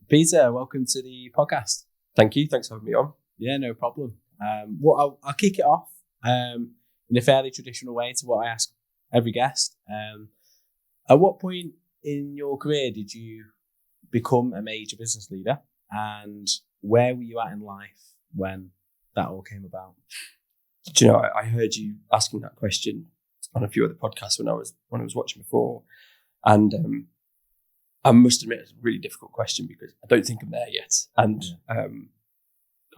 Peter, welcome to the podcast. Thank you. Thanks for having me on. Yeah, no problem. I'll kick it off in a fairly traditional way to what I ask every guest. At what point in your career did you become a major business leader, and where were you at in life when that all came about? Do you know, I heard you asking that question on a few other podcasts when I was watching before, and I must admit it's a really difficult question because I don't think I'm there yet. And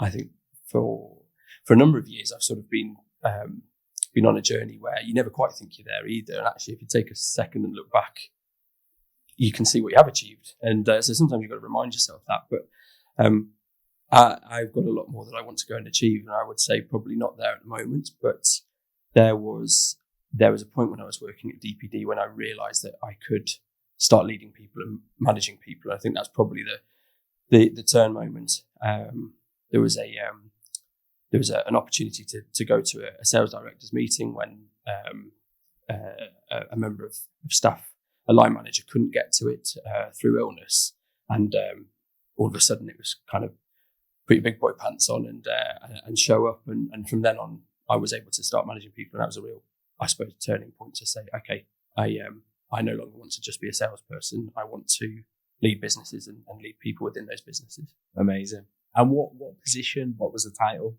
I think for a number of years I've sort of been on a journey where you never quite think you're there either. And actually, if you take a second and look back, you can see what you have achieved. And so sometimes you've got to remind yourself that. But I've got a lot more that I want to go and achieve, and I would say probably not there at the moment. But there was a point when I was working at DPD when I realised that I could start leading people and managing people. I think that's probably the turn moment. There was an opportunity to go to a sales directors meeting when a member of staff, a line manager, couldn't get to it through illness, and all of a sudden it was kind of put your big boy pants on and show up, and from then on I was able to start managing people, and that was a real, I suppose, turning point to say, okay, I no longer want to just be a salesperson. I want to lead businesses and lead people within those businesses. Amazing. And what position? What was the title?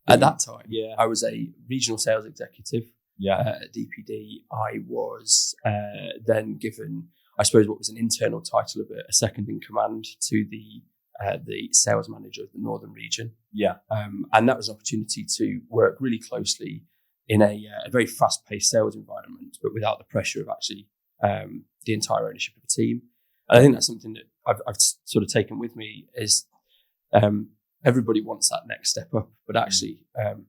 At that time, yeah, I was a regional sales executive. Yeah. At DPD, I was then given, I suppose, what was an internal title of a second in command to the sales manager of the Northern region. Yeah. And that was an opportunity to work really closely in a very fast-paced sales environment, but without the pressure of actually the entire ownership of the team. And I think that's something that I've sort of taken with me is everybody wants that next step up, but actually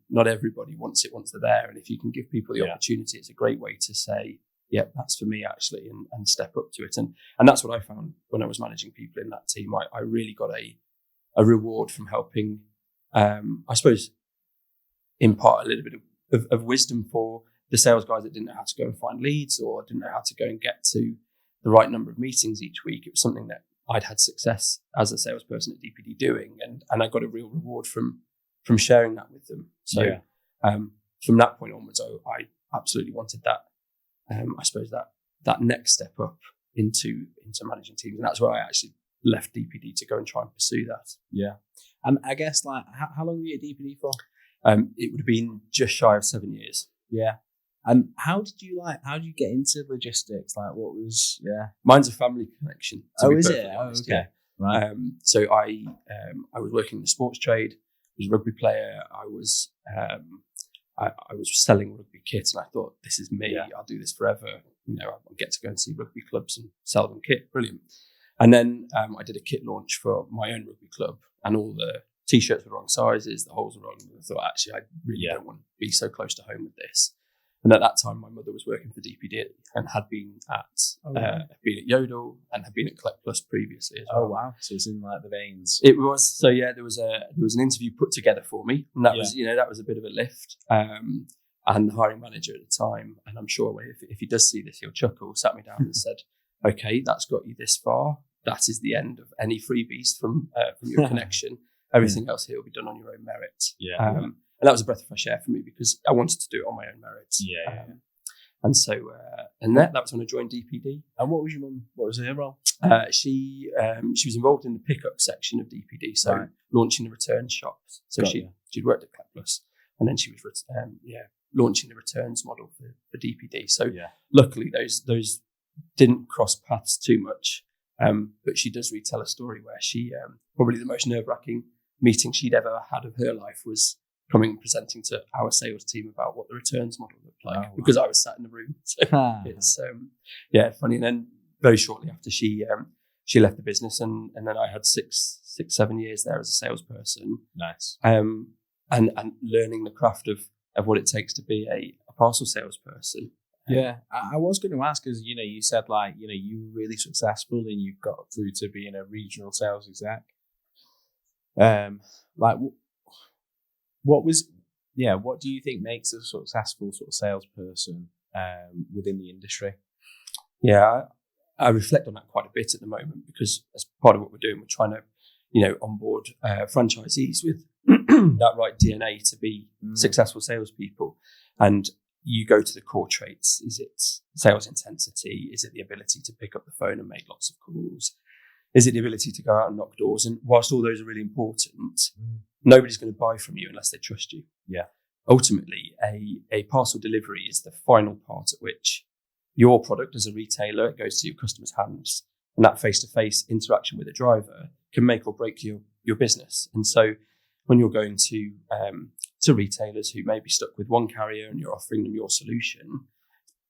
not everybody wants it once they're there. And if you can give people the opportunity, it's a great way to say, yeah, that's for me actually, and step up to it. And that's what I found when I was managing people in that team. I really got a reward from helping, I suppose, impart a little bit of wisdom for the sales guys that didn't know how to go and find leads or didn't know how to go and get to the right number of meetings each week. It was something that I'd had success as a salesperson at DPD doing, and I got a real reward from sharing that with them. So from that point onwards, I absolutely wanted that. I suppose that next step up into managing teams, and that's where I actually left DPD to go and try and pursue that. Yeah, and I guess like how long were you at DPD for? It would have been just shy of 7 years. Yeah. And how did you get into logistics? Like, what was, Mine's a family connection. Oh, is it? Honest, okay. Right. So I was working in the sports trade. I was a rugby player. I was selling rugby kit, and I thought, this is me. Yeah. I'll do this forever. You know, I'll get to go and see rugby clubs and sell them kit. Brilliant. And then I did a kit launch for my own rugby club, and all the T-shirts were wrong sizes, the holes were wrong. And I thought, actually, I really don't want to be so close to home with this. And at that time, my mother was working for DPD and had been at Yodel and had been at Collect Plus previously as well. Oh wow! So it's in like the veins. It was. So yeah, there was an interview put together for me, and that was a bit of a lift. And the hiring manager at the time, and I'm sure if he does see this, he'll chuckle, sat me down and said, "Okay, that's got you this far. That is the end of any freebies from your connection. Everything else here will be done on your own merit." Yeah. And that was a breath of fresh air for me because I wanted to do it on my own merit. Yeah. And so, that was when I joined DPD. And what was your mum? What was her role? She was involved in the pickup section of DPD, so launching the returns shops. So she'd worked at Collect Plus, and then she was launching the returns model for DPD. So luckily those didn't cross paths too much. But she does retell a story where she probably the most nerve-wracking meeting she'd ever had of her life was coming and presenting to our sales team about what the returns model looked like, because I was sat in the room. So it's funny. And then very shortly after she left the business, and then I had 7 years there as a salesperson. Nice. And learning the craft of what it takes to be a parcel salesperson. Yeah, I was going to ask, because you said you were really successful and you got through to being a regional sales exec. What do you think makes a successful sort of salesperson within the industry? Yeah, I reflect on that quite a bit at the moment, because as part of what we're doing, we're trying to, onboard franchisees with that right DNA to be successful salespeople. And you go to the core traits. Is it sales intensity? Is it the ability to pick up the phone and make lots of calls? Is it the ability to go out and knock doors? And whilst all those are really important, nobody's going to buy from you unless they trust you. Yeah. Ultimately, a parcel delivery is the final part at which your product as a retailer, it goes to your customer's hands. And that face-to-face interaction with a driver can make or break your business. And so when you're going to retailers who may be stuck with one carrier and you're offering them your solution,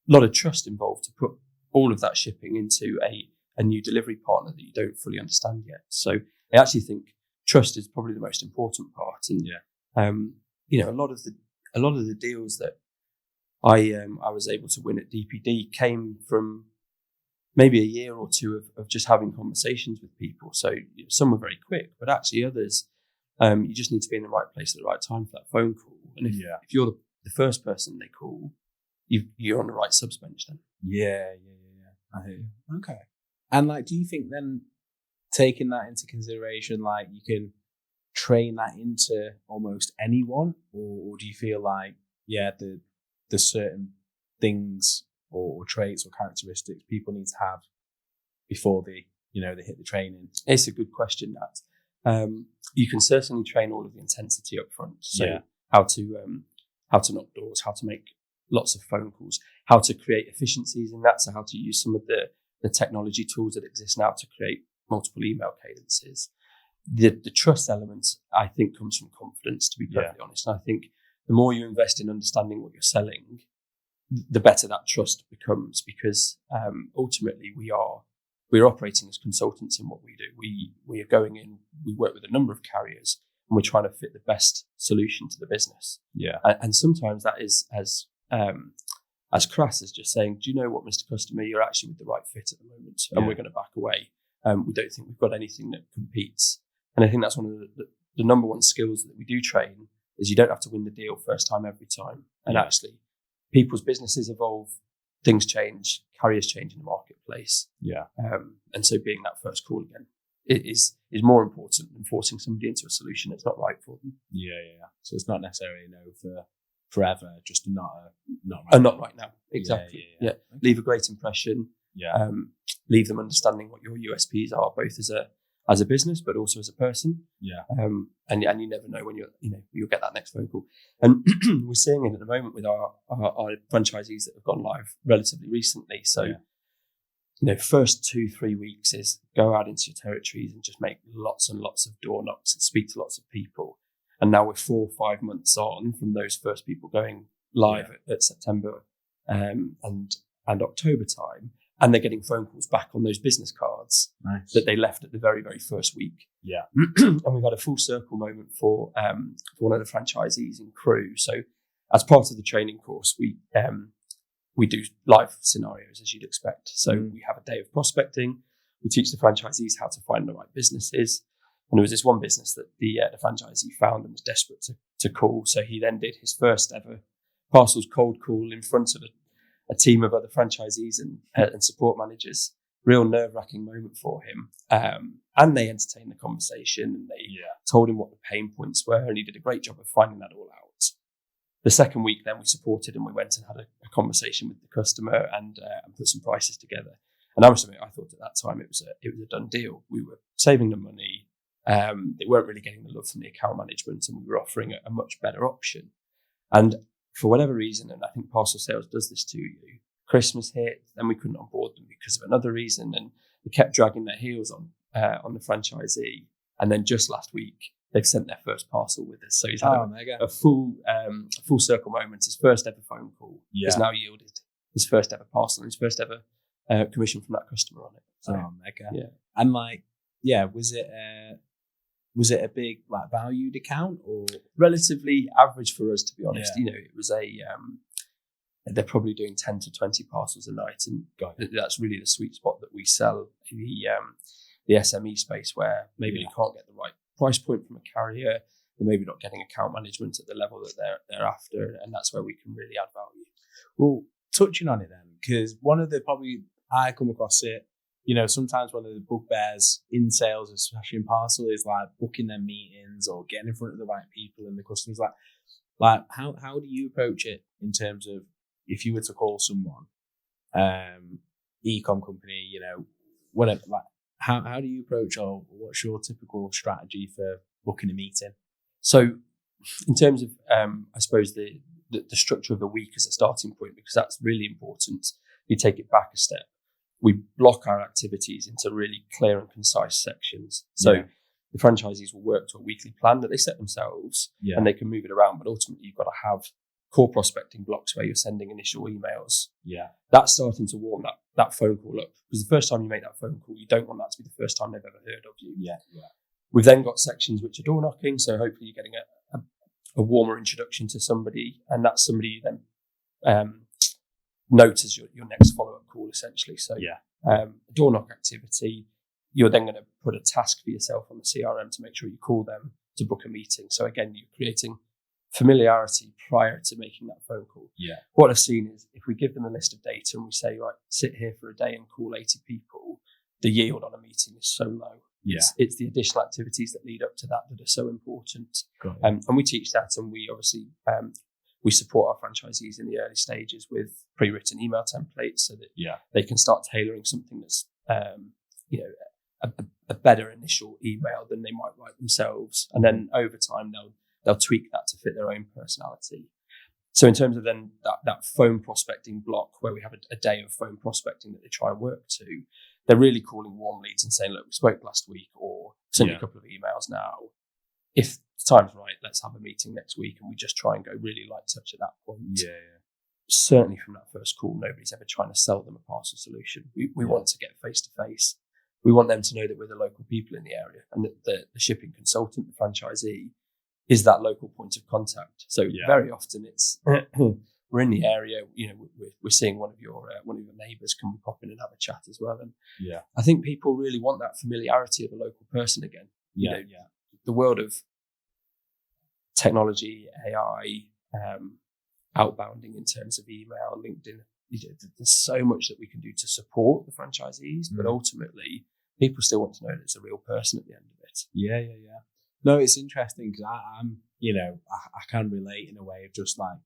a lot of trust involved to put all of that shipping into a new delivery partner that you don't fully understand yet. So I actually think trust is probably the most important part. And a lot of the deals that I was able to win at DPD came from maybe a year or two of just having conversations with people. So some were very quick, but actually others, you just need to be in the right place at the right time for that phone call. And if you're the first person they call, you're on the right subs bench then. Yeah. I hear you. Okay. And do you think then, taking that into consideration, you can train that into almost anyone, or do you feel the certain things or traits or characteristics people need to have before they hit the training? It's a good question, that. You can certainly train all of the intensity up front. So how to knock doors, how to make lots of phone calls, how to create efficiencies in that. So how to use some of the technology tools that exist now to create multiple email cadences. The trust element, I think, comes from confidence, to be perfectly honest. And I think the more you invest in understanding what you're selling, the better that trust becomes, because ultimately we're operating as consultants in what we do. We are going in, we work with a number of carriers, and we're trying to fit the best solution to the business. Yeah. And sometimes that is as crass as just saying, do you know what, Mr. Customer, you're actually with the right fit at the moment, and we're going to back away. We don't think we've got anything that competes. And I think that's one of the number one skills that we do train, is you don't have to win the deal first time every time. And actually, people's businesses evolve, things change, carriers change in the marketplace. Yeah. And so being that first call again is more important than forcing somebody into a solution that's not right for them. Yeah. So it's not necessarily a no for forever, just not right now. Exactly. Yeah. Okay. Leave a great impression. Yeah. Leave them understanding what your USPs are, both as a business, but also as a person. Yeah. And you never know when you'll get that next phone call. And we're seeing it at the moment with our franchisees that have gone live relatively recently. So, first 2-3 weeks is go out into your territories and just make lots and lots of door knocks and speak to lots of people. And now we're 4 or 5 months on from those first people going live at September and October time. And they're getting phone calls back on those business cards that they left at the very, very first week. Yeah. And we've had a full circle moment for one of the franchisees in Crewe. So as part of the training course, we do live scenarios, as you'd expect. So we have a day of prospecting. We teach the franchisees how to find the right businesses. And there was this one business that the franchisee found and was desperate to call. So he then did his first ever parcels cold call in front of a team of other franchisees and support managers. Real nerve-wracking moment for him. And they entertained the conversation, and they told him what the pain points were, and he did a great job of finding that all out. The second week then we supported, and we went and had a conversation with the customer and put some prices together. And I must admit, I thought at that time it was a done deal. We were saving them money. They weren't really getting the love from the account management, and we were offering a much better option. And for whatever reason, and I think parcel sales does this to you, Christmas hit, then we couldn't onboard them because of another reason, and they kept dragging their heels on the franchisee. And then just last week, they've sent their first parcel with us. So he's had a full circle moment. His first ever phone call has now yielded his first ever parcel and his first ever commission from that customer on it. So, mega. Yeah. And was it a big valued account, or relatively average for us, to be honest? Yeah. It was they're probably doing 10 to 20 parcels a night, and that's really the sweet spot that we sell in the SME space, where maybe you can't get the right price point from a carrier, they're maybe not getting account management at the level that they're after, and that's where we can really add value. Well, touching on it then, because one of the, probably I come across it sometimes one of the bugbears in sales, especially in parcel, is like booking their meetings or getting in front of the right people and the customers. Like how do you approach it in terms of if you were to call someone, e-com company, whatever, like how do you approach, or what's your typical strategy for booking a meeting? So in terms of, I suppose the structure of the week as a starting point, because that's really important. You take it back a step. We block our activities into really clear and concise sections. So the franchisees will work to a weekly plan that they set themselves, and they can move it around. But ultimately, you've got to have core prospecting blocks where you're sending initial emails. Yeah, that's starting to warm that phone call up, because the first time you make that phone call, you don't want that to be the first time they've ever heard of you. Yeah. We've then got sections which are door knocking, so hopefully you're getting a warmer introduction to somebody, and that's somebody you then note as your next follow-up call, essentially. So door knock activity, you're then going to put a task for yourself on the CRM to make sure you call them to book a meeting. So again, you're creating familiarity prior to making that phone call. Yeah. What I've seen is if we give them a list of data and we say, right, sit here for a day and call 80 people, the yield on a meeting is so low. Yeah. It's the additional activities that lead up to that are so important. And we teach that, and we obviously we support our franchisees in the early stages with pre-written email templates so that they can start tailoring something that's a better initial email than they might write themselves, and then over time they'll tweak that to fit their own personality. So in terms of then that phone prospecting block where we have a day of phone prospecting that they try and work to, they're really calling warm leads and saying, look, we spoke last week, or send a couple of emails now. If the time's right, let's have a meeting next week, and we just try and go really light touch at that point. Certainly from that first call, nobody's ever trying to sell them a parcel solution. We want to get face to face. We want them to know that we're the local people in the area, and that the shipping consultant, the franchisee, is that local point of contact. So very often it's we're in the area, we're seeing one of your neighbours, can we pop in and have a chat as well? And I think people really want that familiarity of a local person again. The world of technology, AI, outbounding in terms of email, LinkedIn, there's so much that we can do to support the franchisees, but ultimately people still want to know that it's a real person at the end of it. Yeah. No, it's interesting because I'm, I can relate in a way of just like,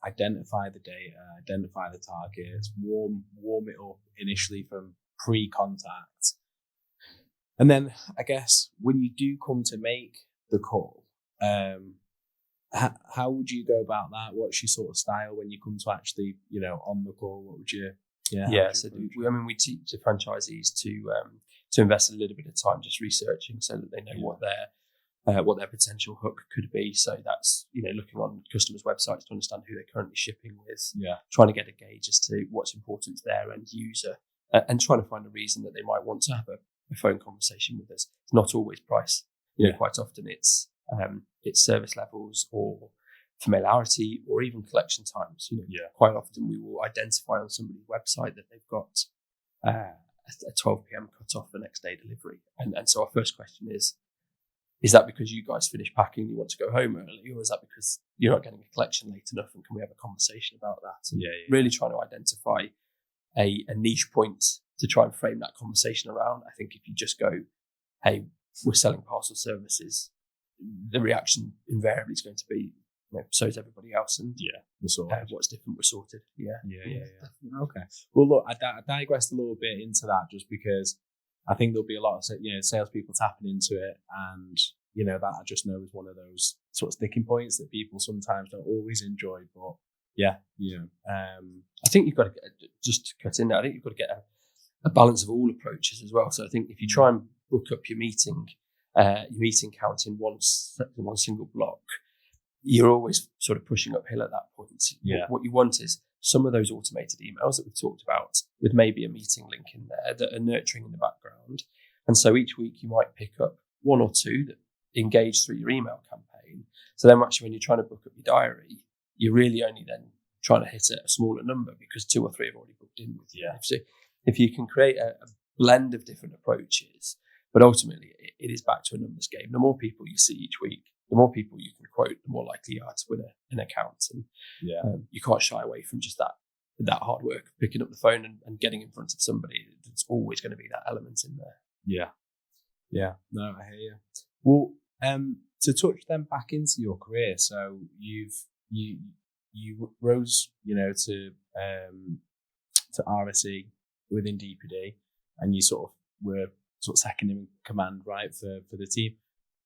identify the data, identify the targets, warm it up initially from pre-contact. And then I guess when you do come to make the call, how would you go about that? What's your sort of style when you come to actually, on the call? What would you? So we teach the franchisees to invest a little bit of time just researching so that they know what their potential hook could be. So that's looking on customers' websites to understand who they're currently shipping with. Trying to get a gauge as to what's important to their end user, and trying to find a reason that they might want to have a phone conversation with us. It's not always price. Quite often it's service levels or familiarity or even collection times. Quite often we will identify on somebody's website that they've got a 12 p.m. cut off for next day delivery, and so our first question is that because you guys finish packing and you want to go home early, or is that because you're not getting a collection late enough, and can we have a conversation about that? And really trying to identify a niche point to try and frame that conversation around. I think if you just go, hey, we're selling parcel services, the reaction invariably is going to be, so is everybody else, and we're sorted. What's different, we're sorted. Okay. Well, look, I digressed a little bit into that just because I think there'll be a lot of salespeople tapping into it, and that I just know is one of those sort of sticking points that people sometimes don't always enjoy. But I think you've got to just to cut in there. I think you've got to get a balance of all approaches as well. So I think if you try and book up your meeting count in one single block, you're always sort of pushing uphill at that point. What you want is some of those automated emails that we've talked about with maybe a meeting link in there that are nurturing in the background. And so each week you might pick up one or two that engage through your email campaign. So then actually when you're trying to book up your diary, you're really only then trying to hit a smaller number because 2 or 3 have already booked in with you. So if you can create a blend of different approaches, but ultimately it is back to a numbers game. The more people you see each week, the more people you can quote, the more likely you are to win an account. And you can't shy away from just that that hard work of picking up the phone and getting in front of somebody. There's always going to be that element in there. Yeah. No, I hear you. Well, to touch them back into your career, so you rose, to RSE within DPD, and you sort of were sort of second in command, right, for the team.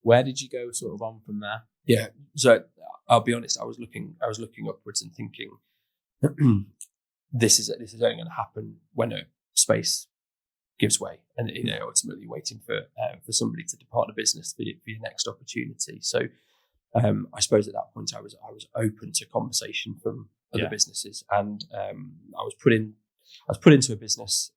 Where did you go sort of on from there? Yeah, so I'll be honest, I was looking upwards and thinking, this is only going to happen when a space gives way, and ultimately waiting for somebody to depart the business for your next opportunity. So I suppose at that point I was open to conversation from other businesses, and I was put into a business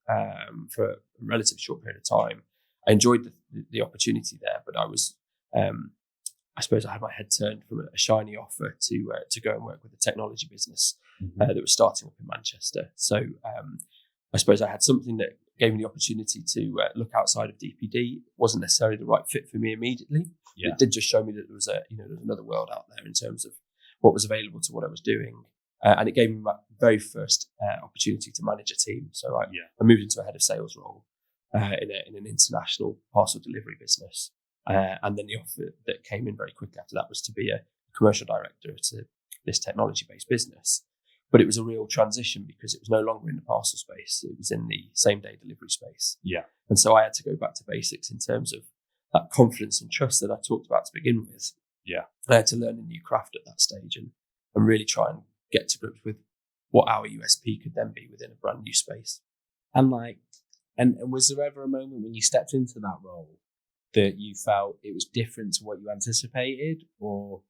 for a relatively short period of time. I enjoyed the opportunity there, but I was I suppose I had my head turned from a shiny offer to go and work with a technology business that was starting up in Manchester. So I suppose I had something that gave me the opportunity to look outside of DPD. It wasn't necessarily the right fit for me immediately. Yeah. It did just show me that there was another world out there in terms of what was available to what I was doing. And it gave me my very first opportunity to manage a team. So I moved into a head of sales role in an international parcel delivery business. And then the offer that came in very quickly after that was to be a commercial director to this technology-based business. But it was a real transition because it was no longer in the parcel space. It was in the same-day delivery space. Yeah. And so I had to go back to basics in terms of that confidence and trust that I talked about to begin with. Yeah. I had to learn a new craft at that stage and really try and get to grips with what our USP could then be within a brand new space. And and was there ever a moment when you stepped into that role that you felt it was different to what you anticipated? Or,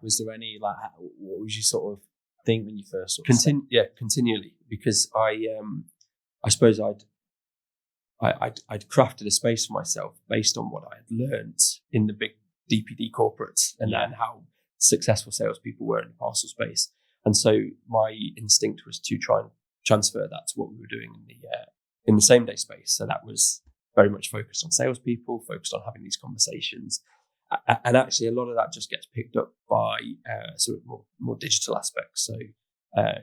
was there any, what was you sort of think when you first sort of continually, because I suppose I'd crafted a space for myself based on what I had learned in the big DPD corporates and how successful salespeople were in the parcel space. And so my instinct was to try and transfer that to what we were doing in the same day space. So that was very much focused on salespeople, focused on having these conversations. And actually, a lot of that just gets picked up by sort of more digital aspects. So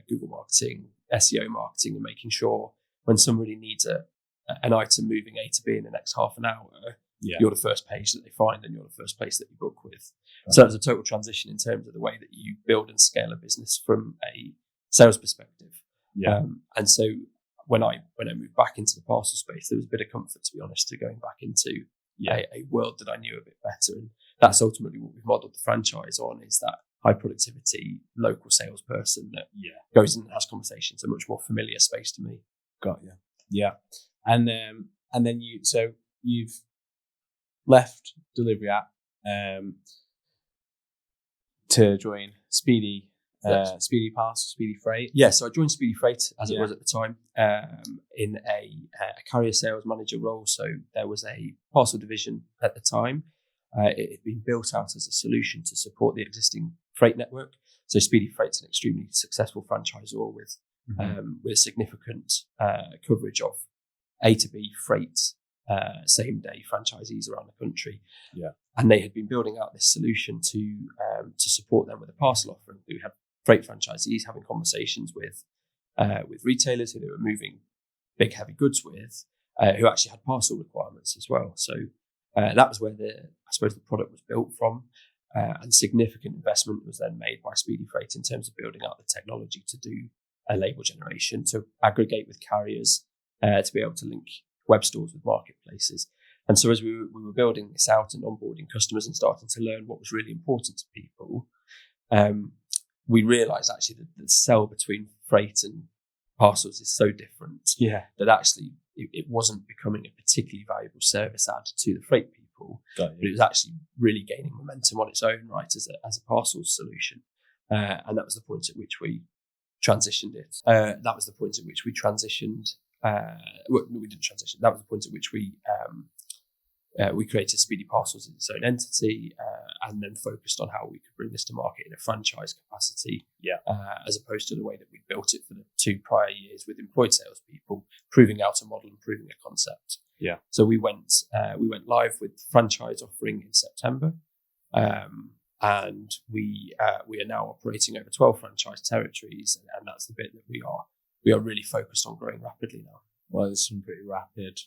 Google marketing, SEO marketing, and making sure when somebody needs an item moving A to B in the next half an hour, you're the first page that they find and you're the first place that you book with. Right. So there's a total transition in terms of the way that you build and scale a business from a sales perspective. Yeah. And so when I moved back into the parcel space, there was a bit of comfort, to be honest, to going back into a world that I knew a bit better. And that's ultimately what we've modeled the franchise on, is that high productivity local salesperson that goes in and has conversations, a much more familiar space to me. Got you. Yeah. And then you've left Delivery App to join Speedy Parcels, Speedy Freight. Yeah, so I joined Speedy Freight as it was at the time in a carrier sales manager role. So there was a parcel division at the time. It had been built out as a solution to support the existing freight network. So Speedy Freight's an extremely successful franchisor with significant coverage of A to B freight, same day franchisees around the country. Yeah. And they had been building out this solution to support them with a parcel offering. We had freight franchisees having conversations with retailers who they were moving big heavy goods with, who actually had parcel requirements as well. So that was where I suppose the product was built from, and significant investment was then made by Speedy Freight in terms of building out the technology to do label generation, to aggregate with carriers, to be able to link web stores with marketplaces. And so as we were building this out and onboarding customers and starting to learn what was really important to people, we realised actually that the sell between freight and parcels is so different that actually it wasn't becoming a particularly valuable service add to the freight people, but it was actually really gaining momentum on its own right as a parcels solution. And that was the point at which we transitioned it. That was the point at which we transitioned. We didn't transition. That was the point at which we created Speedy Parcels as its own entity, and then focused on how we could bring this to market in a franchise capacity, as opposed to the way that we built it for the 2 prior years with employed salespeople, proving out a model and proving a concept. Yeah. So we went live with franchise offering in September. and we are now operating over 12 franchise territories, and that's the bit that we are really focused on growing rapidly now. Well, there's some pretty rapid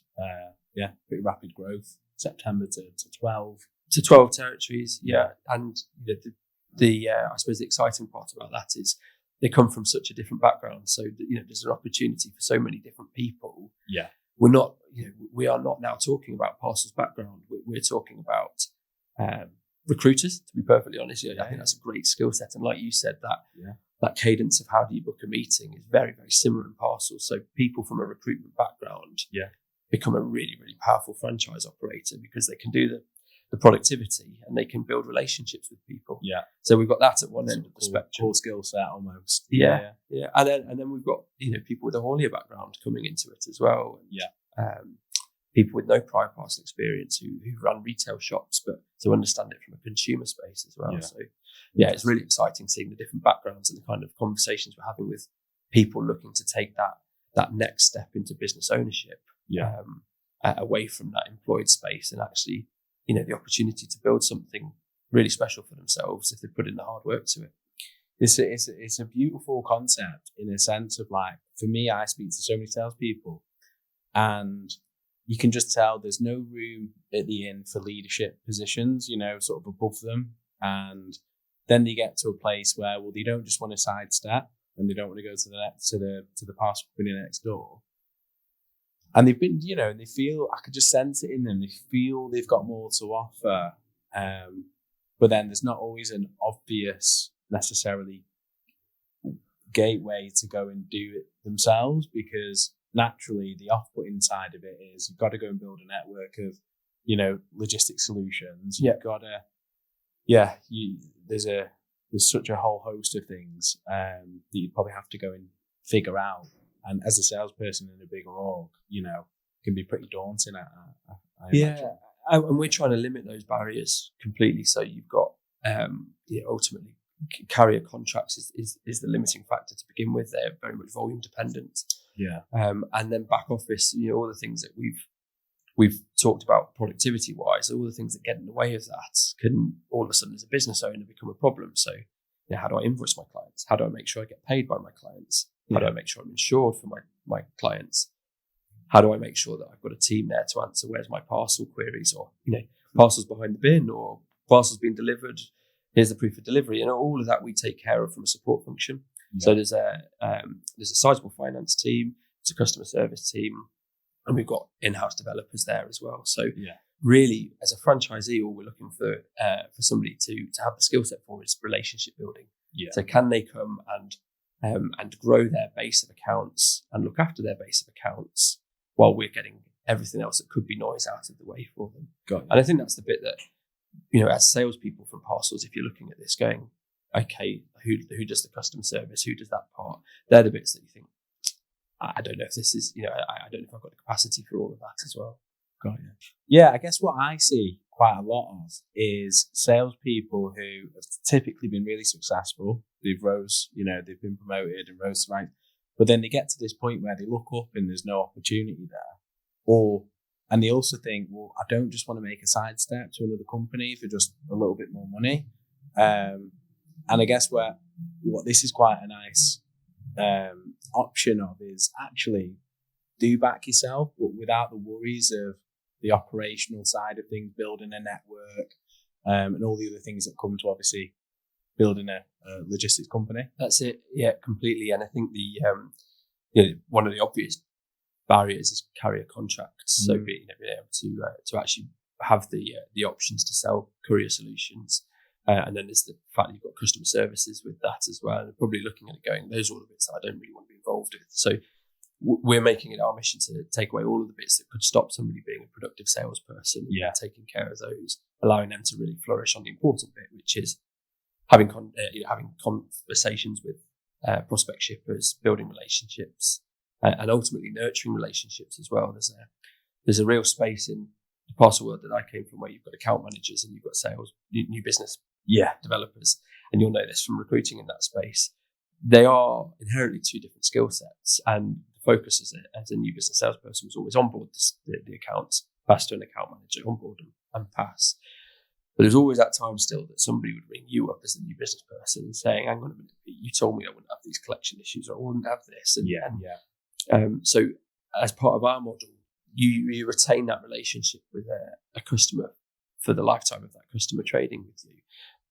growth. September to 12. To 12 territories, yeah. And the I suppose the exciting part about that is they come from such a different background. So there's an opportunity for so many different people. Yeah, we are not now talking about Parcels background. We're talking about recruiters. To be perfectly honest, I think that's a great skill set. And like you said, that cadence of how do you book a meeting is very, very similar in Parcels. So people from a recruitment background, become a really, really powerful franchise operator because they can do the productivity and they can build relationships with people. Yeah. So we've got that at one end of the spectrum. Core skill set almost. Yeah. And then we've got people with a haulier background coming into it as well. And, people with no prior parcel experience who run retail shops, but to understand it from a consumer space as well. Yeah. So it's really exciting seeing the different backgrounds and the kind of conversations we're having with people looking to take that next step into business ownership. Yeah. Away from that employed space and actually, the opportunity to build something really special for themselves if they put in the hard work to it. It's a beautiful concept in a sense of like, for me, I speak to so many salespeople and you can just tell there's no room at the inn for leadership positions, sort of above them. And then they get to a place where, they don't just want to sidestep and they don't want to go to the parcel company next door. And they've been, and they feel, I could just sense it in them. They feel they've got more to offer. But then there's not always an obvious necessarily gateway to go and do it themselves, because naturally the off-putting side of it is you've got to go and build a network of, logistics solutions. You've got to, there's such a whole host of things that you probably have to go and figure out. And as a salesperson in a bigger org, can be pretty daunting. I imagine. And we're trying to limit those barriers completely. So you've got, ultimately, carrier contracts is the limiting factor to begin with. They're very much volume dependent. Yeah. And then back office, all the things that we've talked about productivity wise, all the things that get in the way of that can all of a sudden as a business owner become a problem. So, how do I invoice my clients? How do I make sure I get paid by my clients? How do I make sure I'm insured for my clients? How do I make sure that I've got a team there to answer where's my parcel queries, or parcels behind the bin, or parcels being delivered? Here's the proof of delivery. All of that we take care of from a support function. Yeah. So there's a sizable finance team, there's a customer service team, and we've got in-house developers there as well. So really, as a franchisee, all we're looking for somebody to have the skill set for is relationship building. Yeah. So can they come and grow their base of accounts and look after their base of accounts while we're getting everything else that could be noise out of the way for them. And I think that's the bit that, as salespeople from Parcels, if you're looking at this going, okay, who does the customer service? Who does that part? They're the bits that you think, I don't know if this is, I don't know if I've got the capacity for all of that as well. Got you. Yeah, I guess what I see quite a lot of is salespeople who have typically been really successful. They've they've been promoted and rose to rank, but then they get to this point where they look up and there's no opportunity there, and they also think, well, I don't just want to make a sidestep to another company for just a little bit more money. And I guess what this is quite a nice option of is actually do back yourself, but without the worries of the operational side of things, building a network, and all the other things that come to obviously building a logistics company. That's it. Yeah, completely. And I think one of the obvious barriers is carrier contracts. So being able to actually have the options to sell courier solutions. And then there's the fact that you've got customer services with that as well. And probably looking at it going, those are all the bits that I don't really want to be involved with. So we're making it our mission to take away all of the bits that could stop somebody being a productive salesperson and taking care of those, allowing them to really flourish on the important bit, which is having conversations with prospect shippers, building relationships, and ultimately nurturing relationships as well. There's a real space in the parcel world that I came from where you've got account managers and you've got sales, new business developers, and you'll know this from recruiting in that space. They are inherently two different skill sets, and the focus as a new business salesperson was always onboard the accounts, pass to an account manager, onboard them and pass. But there's always that time still that somebody would ring you up as the new business person and saying, hang on a minute, you told me I wouldn't have these collection issues, or I wouldn't have this. So as part of our model, you retain that relationship with a customer for the lifetime of that customer trading with you,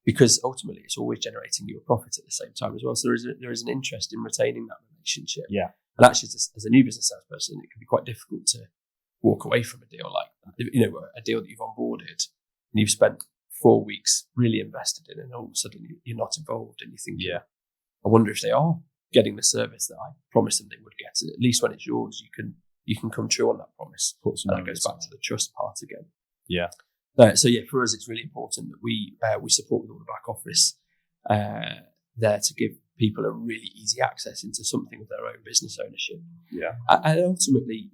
because ultimately it's always generating you a profit at the same time as well. So there is an interest in retaining that relationship. Yeah. And actually, as a new business salesperson, it can be quite difficult to walk away from a deal like that. A deal that you've onboarded and you've spent 4 weeks really invested in, and all of a sudden you're not involved, and you think, I wonder if they are getting the service that I promised them they would get. At least when it's yours, you can come true on that promise. And that goes back to the trust part again. Yeah. So for us, it's really important that we support with all the back office there to give people a really easy access into something of their own business ownership. Yeah. And ultimately,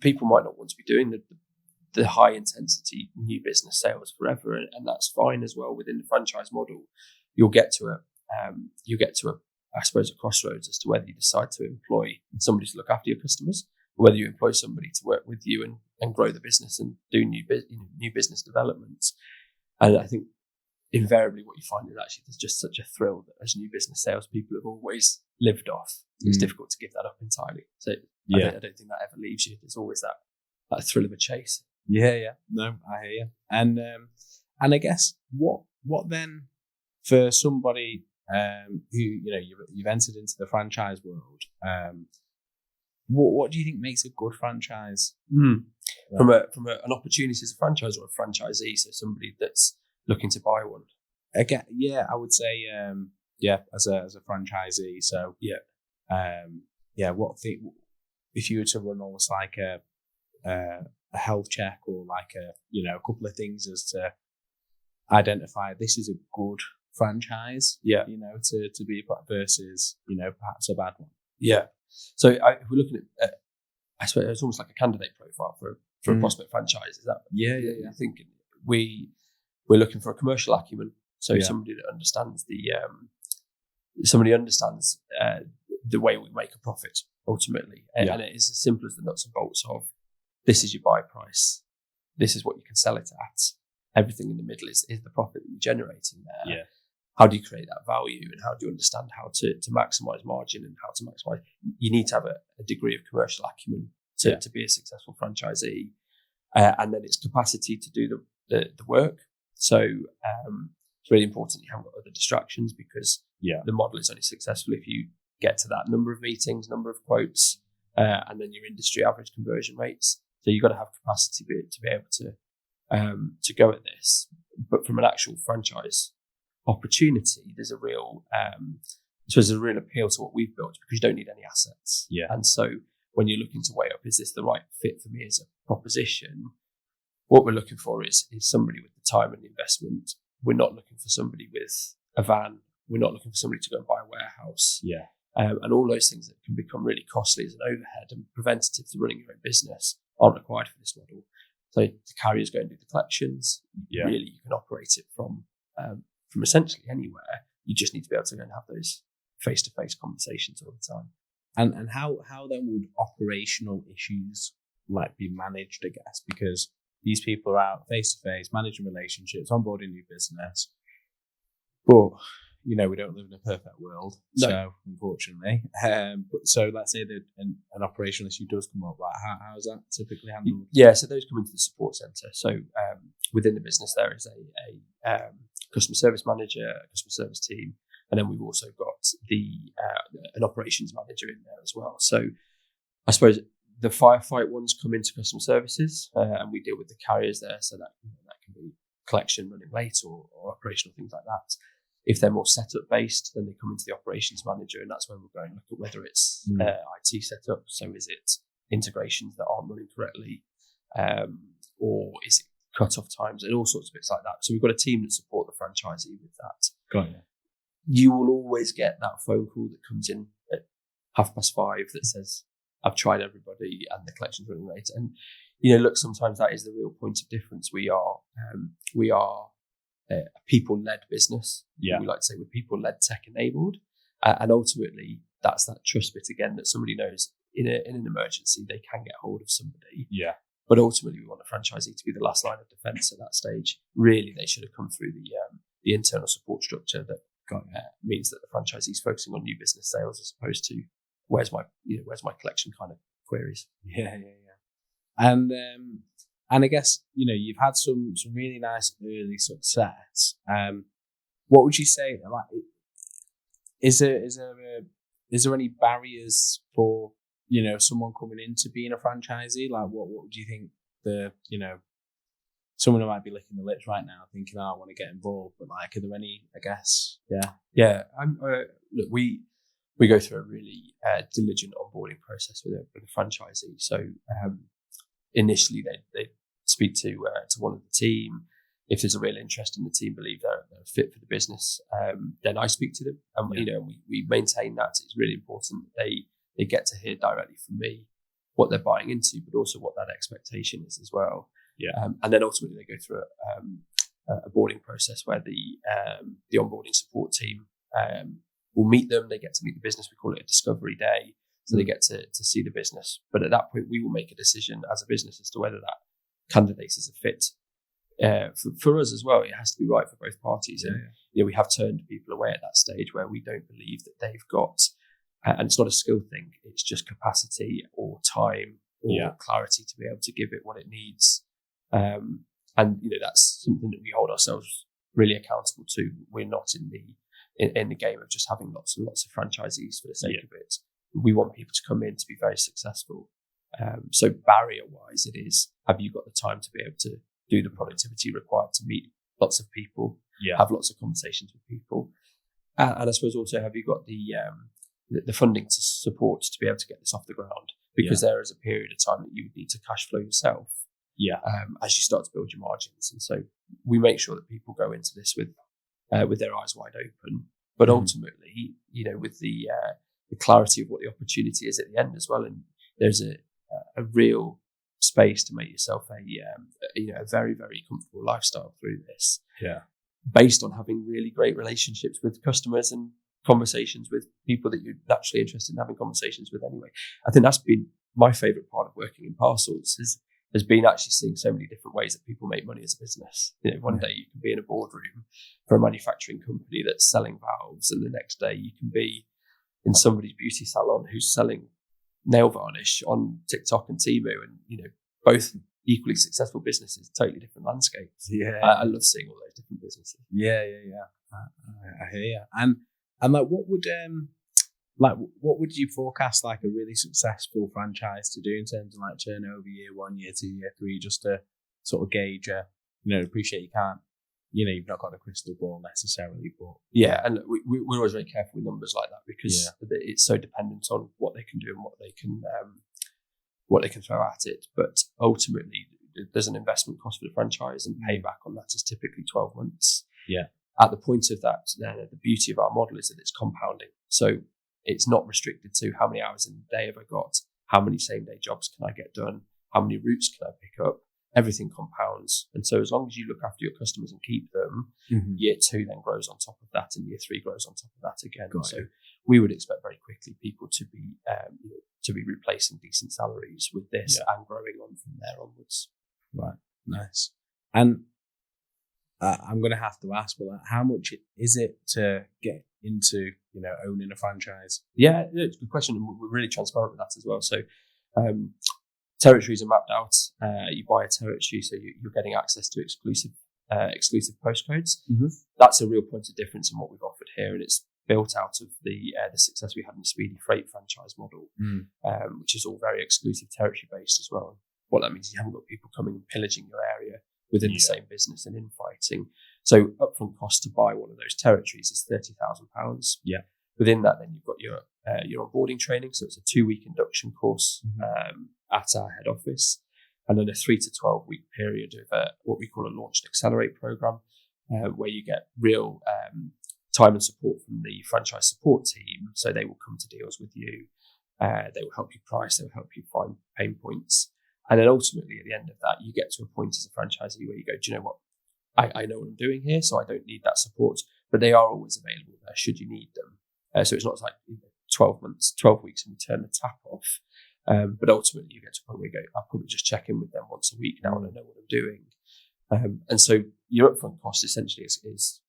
people might not want to be doing the high intensity new business sales forever, and that's fine as well. Within the franchise model, you'll get to a I suppose a crossroads as to whether you decide to employ somebody to look after your customers, or whether you employ somebody to work with you and grow the business and do new business developments. And I think invariably what you find is actually there's just such a thrill that as new business salespeople have always lived off. It's difficult to give that up entirely. So I don't think that ever leaves you. There's always that thrill of a chase. Yeah. No, I hear you. And I guess what then for somebody who you've entered into the franchise world, what do you think makes a good franchise? From an opportunity as a franchise or a franchisee, so somebody that's looking to buy one. Again, I would say as a franchisee. So what if you were to run almost like a health check, or like a couple of things as to identify this is a good franchise, to be a part versus perhaps a bad one. So if we're looking at I suppose it's almost like a candidate profile for a prospect franchise. Is that I think we're looking for a commercial acumen, so somebody that understands the way we make a profit ultimately, and it is as simple as the nuts and bolts of this is your buy price, this is what you can sell it at, everything in the middle is the profit that you're generating there. How do you create that value, and how do you understand how to maximize margin and how to maximize? You need to have a degree of commercial acumen to be a successful franchisee, and then it's capacity to do the work. So it's really important you haven't got other distractions, because the model is only successful if you get to that number of meetings, number of quotes, and then your industry average conversion rates. So you've got to have capacity to be able to go at this. But from an actual franchise opportunity, there's a real appeal to what we've built, because you don't need any assets. And so when you're looking to weigh up, is this the right fit for me as a proposition? What we're looking for is somebody with the time and the investment. We're not looking for somebody with a van. We're not looking for somebody to go and buy a warehouse. And all those things that can become really costly as an overhead and preventative to running your own business aren't required for this model. So the carriers go and do the collections. Really, you can operate it from essentially anywhere. You just need to be able to go and have those face-to-face conversations all the time. And how then would operational issues be managed, I guess, because these people are out face-to-face, managing relationships, onboarding new business. But, we don't live in a perfect world. No. So, unfortunately. So let's say that an operational issue does come up. How is that typically handled? So those come into the support centre. So within the business, there is a customer service manager, a customer service team, and then we've also got an operations manager in there as well. So I suppose the firefight ones come into customer services, and we deal with the carriers there. So that can be collection, running late, or operational things like that. If they're more setup based, then they come into the operations manager, and that's where we're going to look at whether it's IT setup. So is it integrations that aren't running correctly, or is it cut-off times, and all sorts of bits like that. So we've got a team that support the franchisee with that. Got it. You will always get that phone call that comes in at 5:30 that says, I've tried everybody and the collection's running late. And, look, sometimes that is the real point of difference. We are a people-led business. We like to say we're people-led, tech-enabled. And ultimately, that's that trust bit again, that somebody knows in an emergency, they can get hold of somebody. But ultimately, we want the franchisee to be the last line of defence at that stage. Really, they should have come through the internal support structure that means that the franchisee is focusing on new business sales as opposed to where's my collection kind of queries. Yeah. And I guess you've had some really nice early success. What would you say? Like, is there any barriers for someone coming into being a franchisee? Like, what would you think someone who might be licking the lips right now thinking, I want to get involved, but like, are there any? I guess, yeah. Look, we go through a really diligent onboarding process with a franchisee. So initially, they speak to one of the team. If there's a real interest in the team, believe they're fit for the business, then I speak to them, and we maintain that. It's really important that they get to hear directly from me what they're buying into, but also what that expectation is as well. Yeah, and then ultimately they go through a boarding process where the onboarding support team will meet them. They get to meet the business. We call it a discovery day, so they get to see the business. But at that point, we will make a decision as a business as to whether that candidate is a fit. For us as well, it has to be right for both parties. And we have turned people away at that stage where we don't believe that they've got, and it's not a skill thing, it's just capacity or time or clarity to be able to give it what it needs. And that's something that we hold ourselves really accountable to. We're not in the game of just having lots and lots of franchisees for the sake of it. We want people to come in to be very successful. So barrier-wise, it is, have you got the time to be able to do the productivity required to meet lots of people, have lots of conversations with people, and I suppose also, have you got the funding to support to be able to get this off the ground? Because there is a period of time that you would need to cash flow yourself, as you start to build your margins. And so we make sure that people go into this with their eyes wide open, but ultimately, with the clarity of what the opportunity is at the end as well, and there's a real space to make yourself a very, very comfortable lifestyle through this. Based on having really great relationships with customers and conversations with people that you're naturally interested in having conversations with anyway. I think that's been my favourite part of working in parcels has been actually seeing so many different ways that people make money as a business. One day you can be in a boardroom for a manufacturing company that's selling valves, and the next day you can be in somebody's beauty salon who's selling nail varnish on TikTok and Temu, and both equally successful businesses, totally different landscapes. I love seeing all those different businesses. I hear you. And like, what would you forecast like a really successful franchise to do in terms of like turnover year 1, year 2, year 3, just to sort of gauge appreciate you can't, you've not got a crystal ball necessarily, but and we're always very careful with numbers like that because it's so dependent on what they can do and what they can throw at it. But ultimately, there's an investment cost for the franchise, and payback on that is typically 12 months. At the point of that, the beauty of our model is that it's compounding. So it's not restricted to how many hours in the day have I got, how many same day jobs can I get done, how many routes can I pick up. Everything compounds. And so as long as you look after your customers and keep them, year 2 then grows on top of that, and year 3 grows on top of that again. So we would expect very quickly people to be replacing decent salaries with this and growing on from there onwards. Right. Nice. And I'm going to have to ask, but how much is it to get into, owning a franchise? Yeah, it's a good question. And we're really transparent with that as well. So, territories are mapped out. You buy a territory, so you're getting access to exclusive postcodes. That's a real point of difference in what we've offered here, and it's built out of the success we had in the Speedy Freight franchise model, which is all very exclusive territory based as well. What that means is you haven't got people coming and pillaging your area within the same business and infighting. So upfront cost to buy one of those territories is £30,000. Within that, then you've got your onboarding training. So it's a 2-week induction course at our head office, and then a 3 to 12 week period of what we call a launch and accelerate program, where you get real time and support from the franchise support team. So they will come to deals with you. They will help you price. They will help you find pain points. And then ultimately, at the end of that, you get to a point as a franchisee where you go, do you know what? I know what I'm doing here, so I don't need that support. But they are always available there should you need them. So it's not like 12 weeks and we turn the tap off. But ultimately, you get to a point where you go, I'll probably just check in with them once a week now and I know what I'm doing. And so your upfront cost essentially is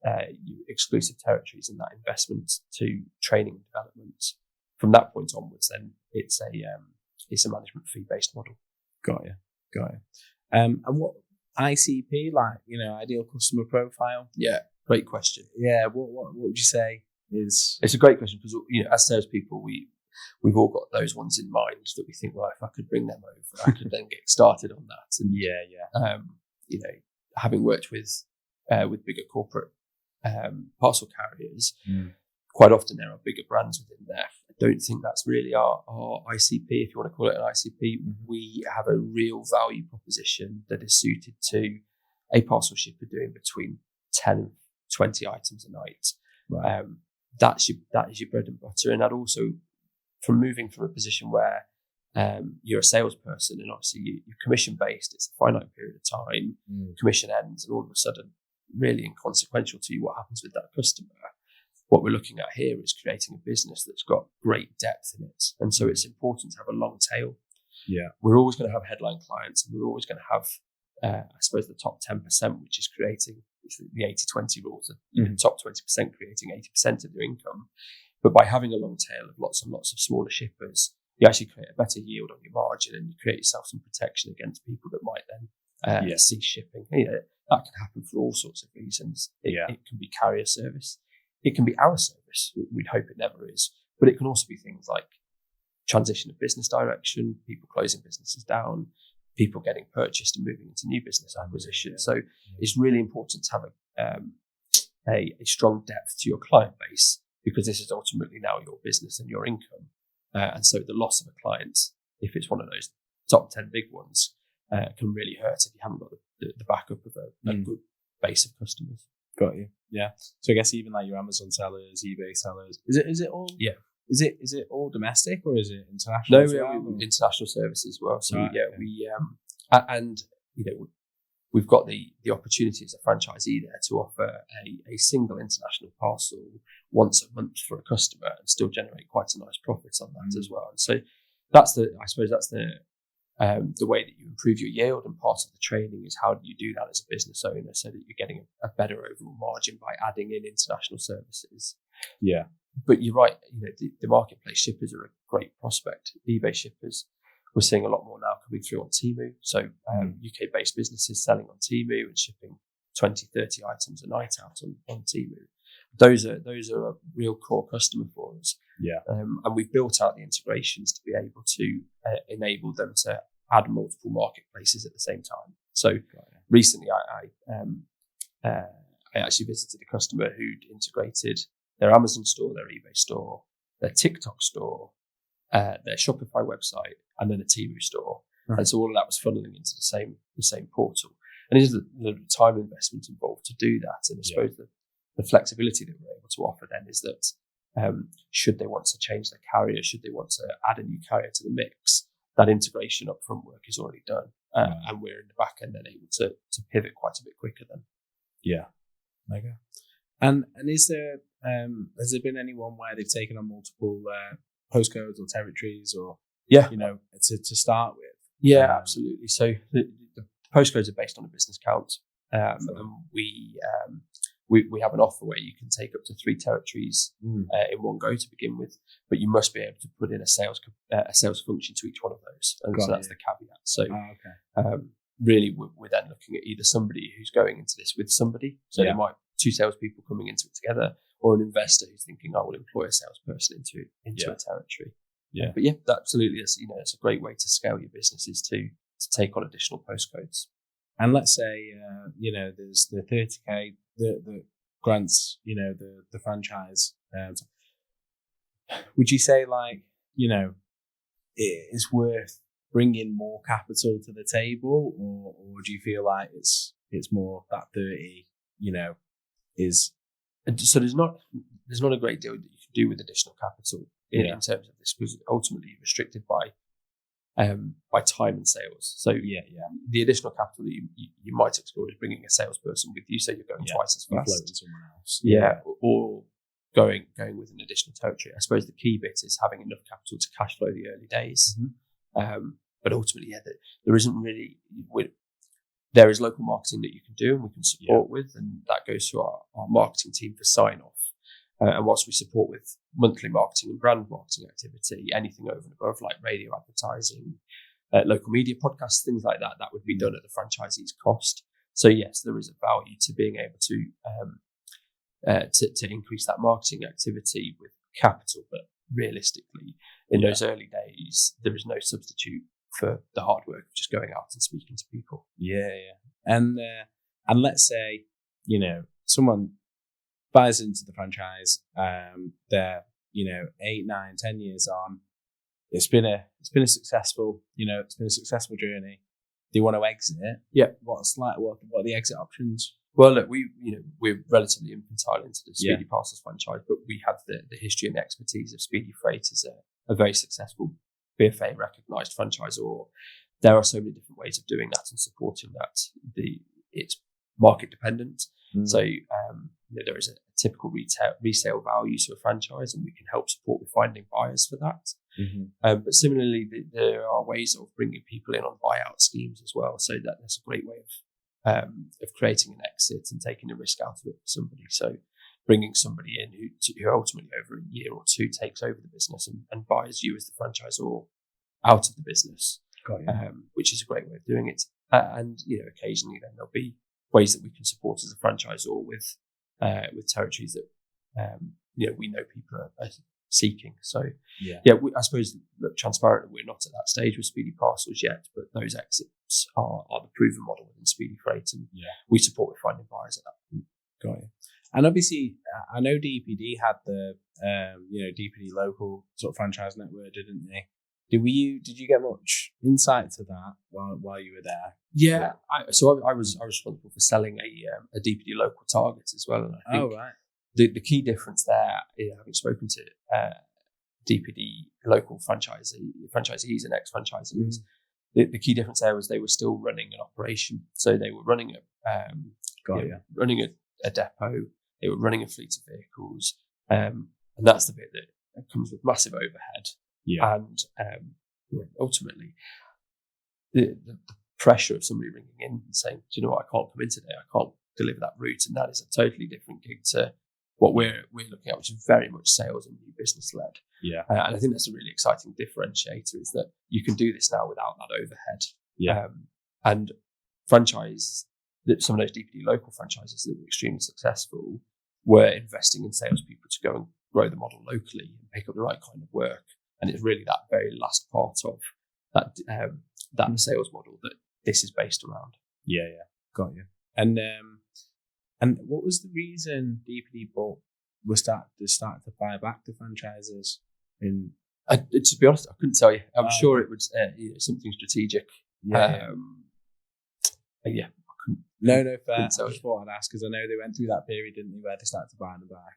your exclusive territories and that investment to training and development. From that point onwards, then it's a management fee based model. Got you. And what ICP, like, ideal customer profile? Yeah, great question. Yeah, what would you say is? It's a great question because as salespeople, we've all got those ones in mind that we think, well, if I could bring them over, I could then get started on that. And having worked with bigger corporate parcel carriers, quite often there are bigger brands within there. I don't think that's really our ICP, if you want to call it an ICP. We have a real value proposition that is suited to a parcel shipper doing between 10 and 20 items a night. Right. That is your bread and butter. And that also, from moving from a position where you're a salesperson and obviously you're commission based, it's a finite period of time, commission ends, and all of a sudden, really inconsequential to you what happens with that customer. What we're looking at here is creating a business that's got great depth in it. And so it's important to have a long tail. Yeah. We're always going to have headline clients, and we're always going to have, I suppose, the top 10%, which is creating the 80-20 rules, the top 20% creating 80% of their income. But by having a long tail of lots and lots of smaller shippers, you actually create a better yield on your margin, and you create yourself some protection against people that might then cease shipping. That can happen for all sorts of reasons. It can be carrier service. It can be our service. We'd hope it never is. But it can also be things like transition of business direction, people closing businesses down, people getting purchased and moving into new business acquisition. Yeah. So it's really important to have a strong depth to your client base, because this is ultimately now your business and your income. And so the loss of a client, if it's one of those top 10 big ones, can really hurt if you haven't got the backup of a good base of customers. Got you. Yeah. So I guess even like your Amazon sellers, eBay sellers, is it all? Yeah. Is it all domestic or is it international? No, we have international service as well. So we and we've got the opportunity as a franchisee there to offer a single international parcel once a month for a customer and still generate quite a nice profit on that as well. And so that's the way that you improve your yield, and part of the training is how do you do that as a business owner so that you're getting a better overall margin by adding in international services. Yeah. But you're right, the marketplace shippers are a great prospect. eBay shippers, we're seeing a lot more now coming through on Temu. So UK based businesses selling on Temu and shipping 20, 30 items a night out on Temu. Those are a real core customer for us. Yeah. And we've built out the integrations to be able to enable them to add multiple marketplaces at the same time. So recently I actually visited a customer who'd integrated their Amazon store, their eBay store, their TikTok store, their Shopify website, and then a Temu store. Right. And so all of that was funneling into the same portal. And there's the time investment involved to do that. And I suppose the flexibility that we're able to offer then is that should they want to change their carrier, should they want to add a new carrier to the mix, that integration upfront work is already done. And we're in the back end then able to pivot quite a bit quicker then. Yeah. Okay. And is there has there been anyone where they've taken on multiple postcodes or territories or to start with? Yeah, absolutely. So the postcodes are based on a business count, and we have an offer where you can take up to 3 territories in one go to begin with, but you must be able to put in a sales function to each one of those, and so that's the caveat. So really, we're then looking at either somebody who's going into this with somebody, so there might 2 salespeople coming into it together, or an investor who's thinking, I will employ a salesperson into a territory. Yeah. But absolutely, it's a great way to scale your business is to take on additional postcodes. And let's say there's the 30k that grants the franchise. Would you say it's worth bringing more capital to the table, or do you feel like it's more that 30 is? So there's not a great deal that you can do with additional capital in terms of this, because ultimately you're restricted by time and sales. So the additional capital that you might explore is bringing a salesperson with you, so you're going twice as fast. Floating someone else. Or going with an additional territory. I suppose the key bit is having enough capital to cash flow the early days. But ultimately, there isn't really. There is local marketing that you can do and we can support with, and that goes through our marketing team for sign off. And whilst we support with monthly marketing and brand marketing activity, anything over and above like radio advertising, local media podcasts, things like that, that would be done at the franchisee's cost. So yes, there is a value to being able to increase that marketing activity with capital, but realistically, in those early days, there is no substitute for the hard work of just going out and speaking to people. Yeah. And let's say, someone buys into the franchise, they're, 8, 9, 10 years on. It's been a successful, it's been a successful journey. They want to exit. Yeah. What are the exit options? Well, look, we're relatively infantile into the Speedy Parcels franchise, but we have the history and the expertise of Speedy Freight as a very successful BFA recognised franchisor. There are so many different ways of doing that and supporting that. It's market dependent. So there is a typical resale value to a franchise, and we can help support with finding buyers for that. But similarly, there are ways of bringing people in on buyout schemes as well. So that's a great way of creating an exit and taking the risk out of it for somebody. So bringing somebody in who ultimately over a year or two takes over the business and buys you as the franchisor out of the business, which is a great way of doing it. And occasionally then there'll be ways that we can support as a franchisor with territories that we know people are seeking. So I suppose, look, transparently, we're not at that stage with Speedy Parcels yet, but those exits are the proven model within Speedy Freight, and we support with finding buyers at that point. Got you. And obviously, I know DPD had the DPD local sort of franchise network, didn't they? Did you get much insight to that while you were there? Yeah, I was responsible for selling a DPD local target as well, and I think the key difference there, having spoken to DPD local franchisees and ex-franchisees, the key difference there was they were still running an operation. So they were running running a depot, they were running a fleet of vehicles, and that's the bit that comes with massive overhead. And ultimately, the pressure of somebody ringing in and saying, "Do you know what? I can't come in today. I can't deliver that route," and that is a totally different gig to what we're looking at, which is very much sales and new business led. And I think that's a really exciting differentiator, is that you can do this now without that overhead. And some of those DPD local franchises that were extremely successful were investing in salespeople to go and grow the model locally and pick up the right kind of work. And it's really that very last part of that sales model that this is based around. Got you. And what was the reason DPD was start to buy back the franchises? To be honest, I couldn't tell you. I'm sure it was something strategic. I couldn't. No, fair. I just thought I'd ask, because I know they went through that period, didn't they, where they started to buy them back.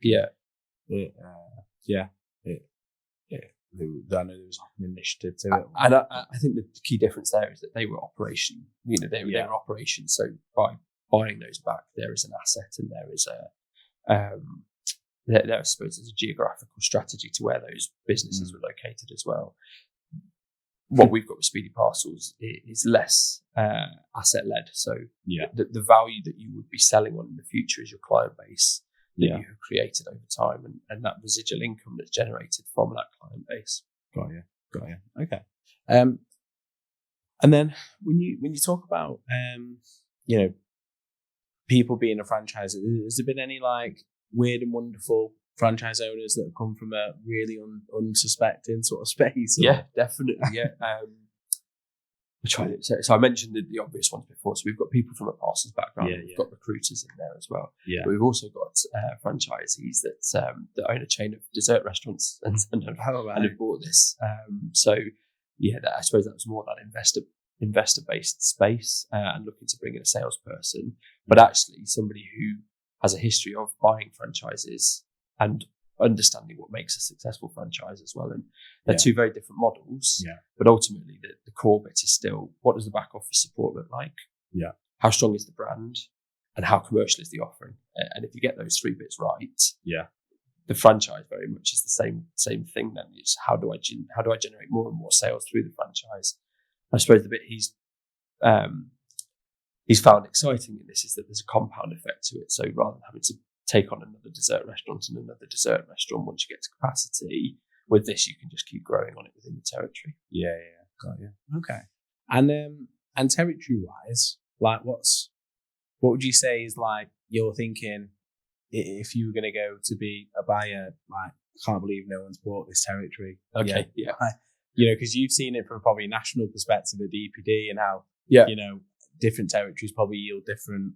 I know there was an initiative to it. And I think the key difference there is that they were operation. They were operation. So by buying those back, there is an asset, and there is there I suppose there's a geographical strategy to where those businesses were located as well. What we've got with Speedy Parcels is less asset led. So the value that you would be selling on in the future is your client base that you have created over time, and that residual income that's generated from that client base. Got you. Okay. And then when you talk about people being a franchise, has there been any weird and wonderful franchise owners that have come from a really unsuspecting sort of space? Yeah, definitely. So I mentioned the obvious ones before. So we've got people from a parcels background. We've got recruiters in there as well. But we've also got franchisees that own a chain of dessert restaurants and have bought this. I suppose that was more that investor based space and looking to bring in a salesperson, but actually somebody who has a history of buying franchises and understanding what makes a successful franchise as well. And they're two very different models, but ultimately the core bit is still, what does the back office support look like? How strong is the brand? And how commercial is the offering? And if you get those three bits right, the franchise very much is the same thing. Then it's how do I generate more and more sales through the franchise? I suppose the bit he's found exciting in this is that there's a compound effect to it. So rather than having to take on another dessert restaurant and another dessert restaurant once you get to capacity, with this you can just keep growing on it within the territory. Yeah, got you. Okay. And territory wise, like what would you say is like you're thinking if you were going to go to be a buyer? Like, I can't believe no one's bought this territory. Okay, yeah. Because you've seen it from probably a national perspective at DPD and how different territories probably yield different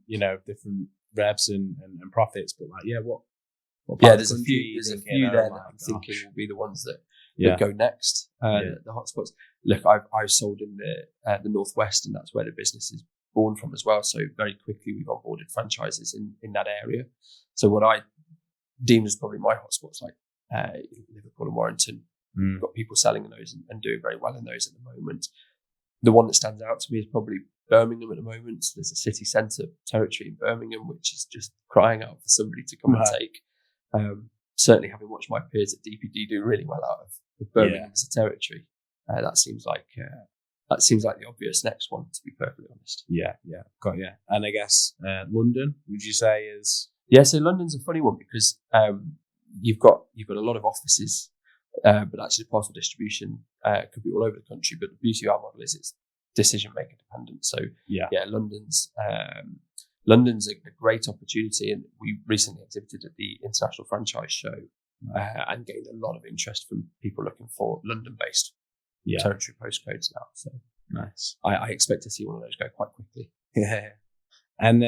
revs and profits. But like, what there's a few there that I'm thinking will be the ones that go next. The hotspots. Look, I've sold in the Northwest, and that's where the business is born from as well. So very quickly we've onboarded franchises in that area. So what I deem as probably my hotspots, like Liverpool and Warrington, we've got people selling in those and doing very well in those at the moment. The one that stands out to me is probably Birmingham at the moment. There's a city centre territory in Birmingham which is just crying out for somebody to come and take. Certainly, having watched my peers at DPD do really well out of Birmingham as a territory, that seems like the obvious next one, to be perfectly honest. Yeah, got you. And I guess London, would you say is? Yeah, so London's a funny one because you've got a lot of offices, but actually parcel distribution could be all over the country. But the beauty of our model is it's decision maker dependent. So London's a great opportunity, and we recently exhibited at the International Franchise Show and gained a lot of interest from people looking for London-based territory postcodes now. So nice. I expect to see one of those go quite quickly. Yeah, and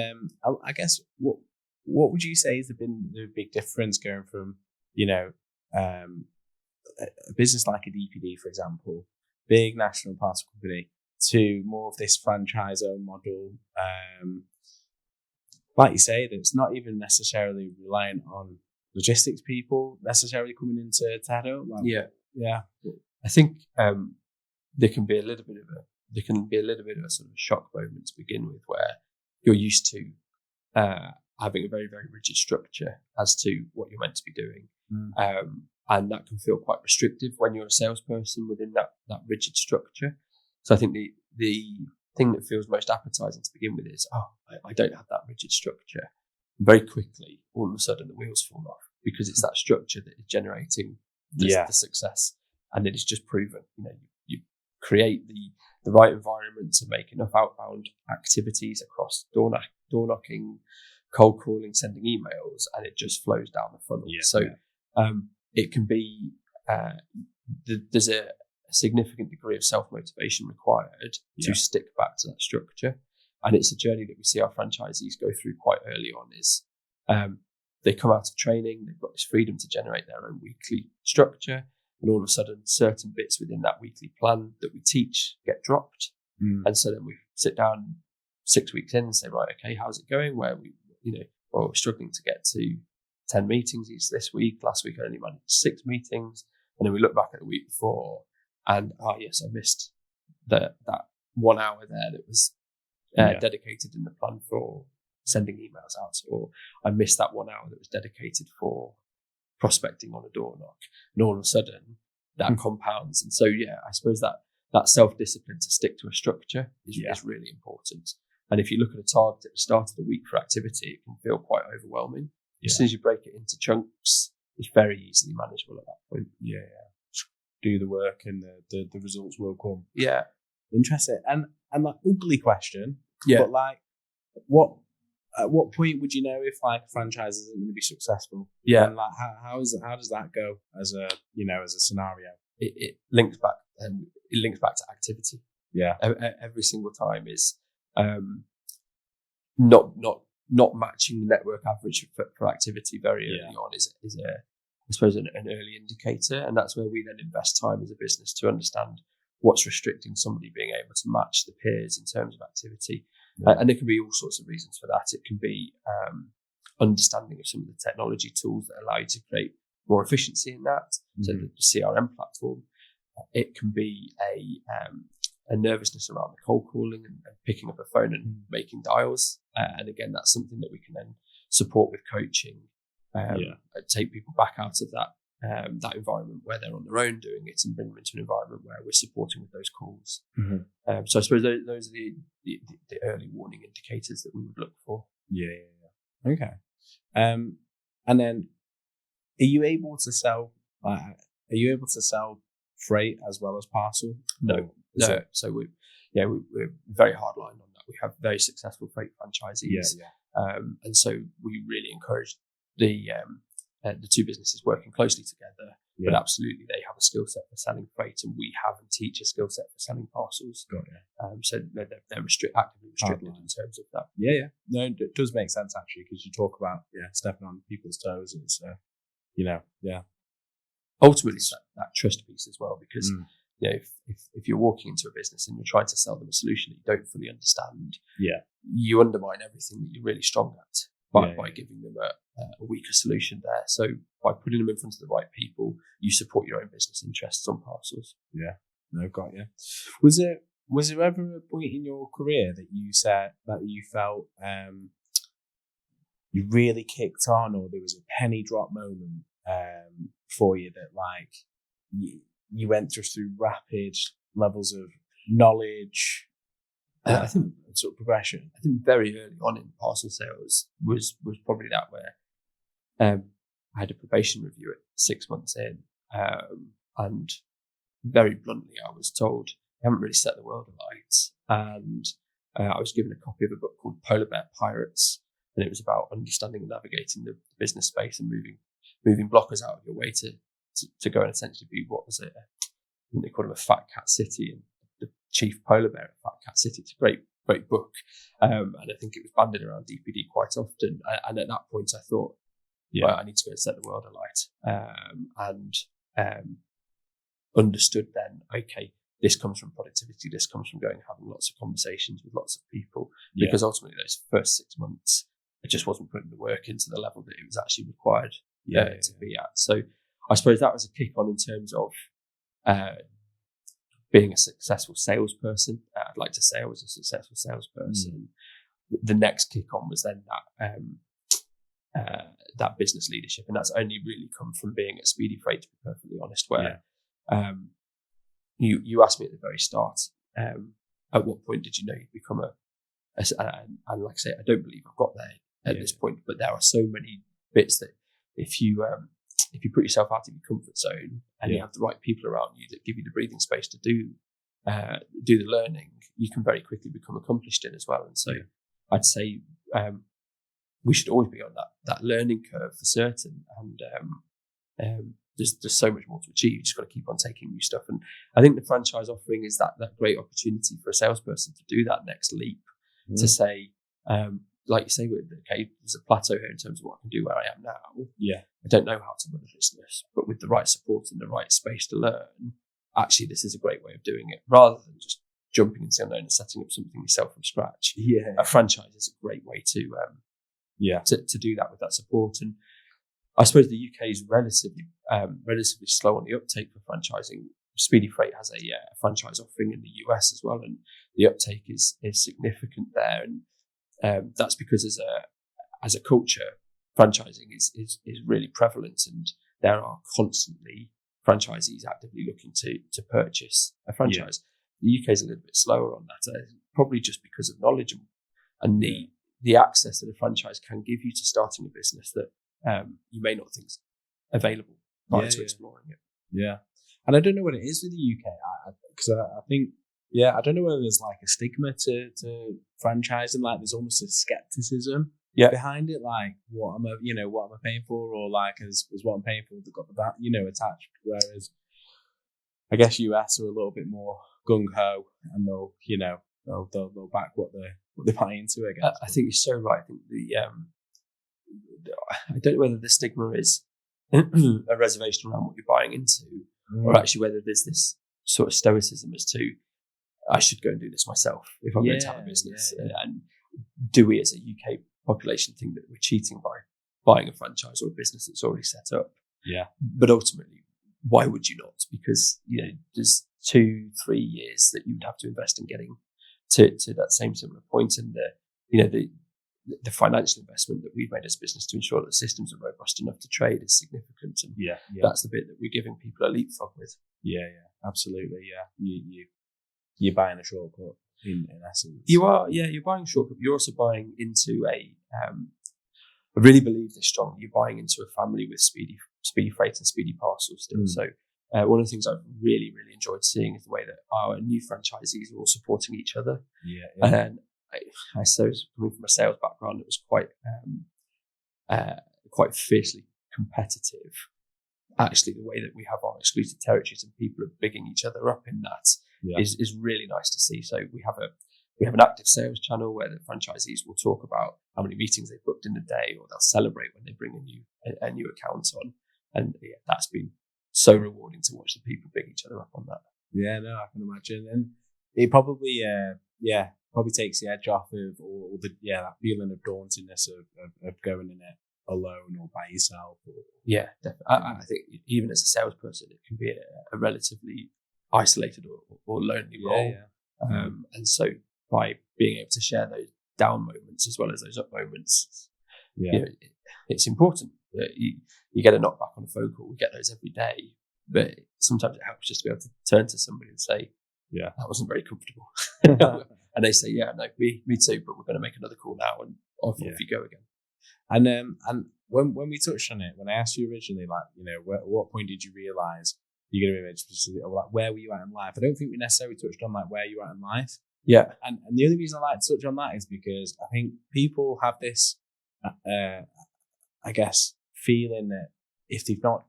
I guess what would you say has been the big difference going from a business like a DPD, for example, big national parcel company, to more of this franchise-owned model? Like you say, that it's not even necessarily reliant on logistics people necessarily coming into Tado. Yeah. I think there can be a little bit of a sort of shock moment to begin with, where you're used to having a very, very rigid structure as to what you're meant to be doing, and that can feel quite restrictive when you're a salesperson within that rigid structure. So I think the thing that feels most appetizing to begin with is, I don't have that rigid structure. Very quickly, all of a sudden, the wheels fall off, because it's that structure that is generating the success, and it is just proven. You create the right environment to make enough outbound activities across door knocking, cold calling, sending emails, and it just flows down the funnel. It can be there's a significant degree of self-motivation required to stick back to that structure. And it's a journey that we see our franchisees go through quite early on. Is they come out of training, they've got this freedom to generate their own weekly structure, and all of a sudden certain bits within that weekly plan that we teach get dropped. And so then we sit down 6 weeks in and say, right, okay, how's it going? Where we're struggling to get to 10 meetings each this week. Last week I only managed 6 meetings. And then we look back at the week before, and I missed that 1 hour there that was dedicated in the plan for sending emails out, or I missed that 1 hour that was dedicated for prospecting on a door knock. And all of a sudden that compounds. And so, I suppose that self-discipline to stick to a structure is really important. And if you look at a target at the start of the week for activity, it can feel quite overwhelming. As soon as you break it into chunks, it's very easily manageable at that point. Do the work and the results will come. Interesting. And like, ugly question. But like, at what point would you know if like a franchise isn't going to be successful? And like, how does that go as a scenario? It links back to activity. Every single time is not matching the network average for activity very early on is I suppose an early indicator, and that's where we then invest time as a business to understand what's restricting somebody being able to match the peers in terms of activity. And there can be all sorts of reasons for that. It can be understanding of some of the technology tools that allow you to create more efficiency in that, so the CRM platform. It can be a nervousness around the cold calling and picking up a phone and making dials. And again, that's something that we can then support with coaching take people back out of that environment where they're on their own doing it and bring them into an environment where we're supporting with those calls. So I suppose those are the early warning indicators that we would look for. Okay. And then are you able to sell freight as well as parcel? No. So we're very hard line on that. We have very successful freight franchisees. And so we really encourage the two businesses working closely together. But absolutely, they have a skill set for selling freight, and we have and teach a skill set for selling parcels. So they're actively restricted in terms of that. No, it does make sense actually, because you talk about stepping on people's toes. It's ultimately it's that trust piece as well, because if you're walking into a business and you're trying to sell them a solution that you don't fully understand, you undermine everything that you're really strong at by giving them a weaker solution there. So by putting them in front of the right people, you support your own business interests on parcels. No, got you. Was there ever a point in your career that you said that you felt you really kicked on, or there was a penny drop moment for you that like you went through rapid levels of knowledge? I think sort of progression. I think very early on in parcel sales was probably that, where I had a probation review at 6 months in, and very bluntly I was told, "You haven't really set the world alight." And I was given a copy of a book called Polar Bear Pirates, and it was about understanding and navigating the business space and moving blockers out of your way to go and essentially be, what was it? I think they called him a fat cat city, and the chief polar bear at Fat Cat City. It's a great book, and I think it was banded around DPD quite often. And at that point, I thought, I need to go and set the world alight, and understood then, okay, this comes from productivity. This comes from going and having lots of conversations with lots of people, because ultimately those first 6 months, I just wasn't putting the work into the level that it was actually required to be at. So I suppose that was a kick on in terms of being a successful salesperson. I'd like to say I was a successful salesperson. The next kick on was then that business leadership, and that's only really come from being at Speedy Freight, to be perfectly honest. Where you asked me at the very start, at what point did you know you'd become and like I say, I don't believe I've got there at this point, but there are so many bits that if you put yourself out of your comfort zone and you have the right people around you that give you the breathing space to do the learning, you can very quickly become accomplished in as well. And so I'd say we should always be on that learning curve for certain. And there's so much more to achieve. You just got to keep on taking new stuff. And I think the franchise offering is that great opportunity for a salesperson to do that next leap, to say, like you say, okay, there's a plateau here in terms of what I can do where I am now. I don't know how to run a business, but with the right support and the right space to learn, actually, this is a great way of doing it, rather than just jumping into the unknown and setting up something yourself from scratch. A franchise is a great way to do that with that support. And I suppose the UK is relatively slow on the uptake for franchising. Speedy Freight has a franchise offering in the US as well, and the uptake is significant there. And that's because as a culture, franchising is really prevalent, and there are constantly franchisees actively looking to purchase a franchise. The UK is a little bit slower on that, probably just because of knowledge and the access that a franchise can give you to starting a business that you may not think is available prior to exploring it. And I don't know what it is with the UK, because I think, I don't know whether there's like a stigma to franchising, like there's almost a skepticism behind it, like what am I paying for, or like is what I'm paying for got that attached. Whereas I guess US are a little bit more gung ho, and they'll back what they buy into. I guess I think you're so right. I think I don't know whether the stigma is a reservation around what you're buying into, or actually whether there's this sort of stoicism as to, I should go and do this myself if I'm going to have a business. And do we as a UK population think that we're cheating by buying a franchise or a business that's already set up? But ultimately, why would you not? Because there's 2-3 years that you would have to invest in getting to that same similar point, and the financial investment that we've made as a business to ensure that the systems are robust enough to trade is significant. And that's the bit that we're giving people a leapfrog with. Yeah, absolutely. Yeah, you're buying a shortcut in essence. You are, you're buying a shortcut. You're also buying into I really believe this strongly. You're buying into a family with Speedy Freight and Speedy Parcels still. So one of the things I've really, really enjoyed seeing is the way that our new franchisees are all supporting each other. And I suppose coming from a sales background, it was quite fiercely competitive. Actually, the way that we have our exclusive territories and people are bigging each other up in that is really nice to see. So we have an active sales channel where the franchisees will talk about how many meetings they've booked in a day, or they'll celebrate when they bring a new account on. And that's been so rewarding to watch the people big each other up on that. Yeah, no, I can imagine. And it probably, probably takes the edge off of all the, that feeling of dauntingness of going in it alone or by yourself. Yeah, definitely. I think even as a salesperson, it can be a relatively isolated or lonely role. And so by being able to share those down moments as well as those up moments, it's important that you get a knockback on a phone call. We get those every day, but sometimes it helps just to be able to turn to somebody and say, that wasn't very comfortable. And they say, yeah, no, me too, but we're going to make another call now, and off you go again. And when we touched on it, when I asked you originally, like, at what point did you realise you're going to be made specific, or like where were you at in life? I don't think we necessarily touched on like where you were at in life. Yeah. And the only reason I like to touch on that is because I think people have this, I guess, feeling that if they've not,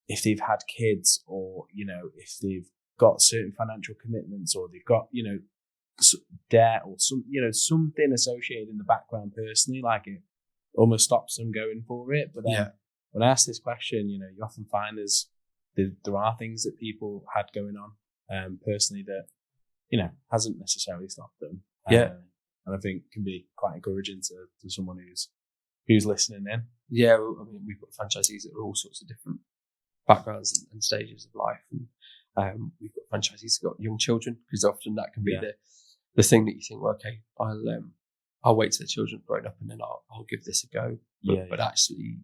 if they've had kids, or, if they've got certain financial commitments, or they've got, debt or something associated in the background personally, like it almost stops them going for it. But then when I ask this question, you often find there are things that people had going on personally that, hasn't necessarily stopped them. And I think can be quite encouraging to someone who's listening in. Yeah, well, I mean, we've got franchisees that are all sorts of different backgrounds and stages of life, and we've got franchisees who've got young children, because often that can be the thing that you think, well, okay, I'll wait till the children have grown up and then I'll give this a go. But actually,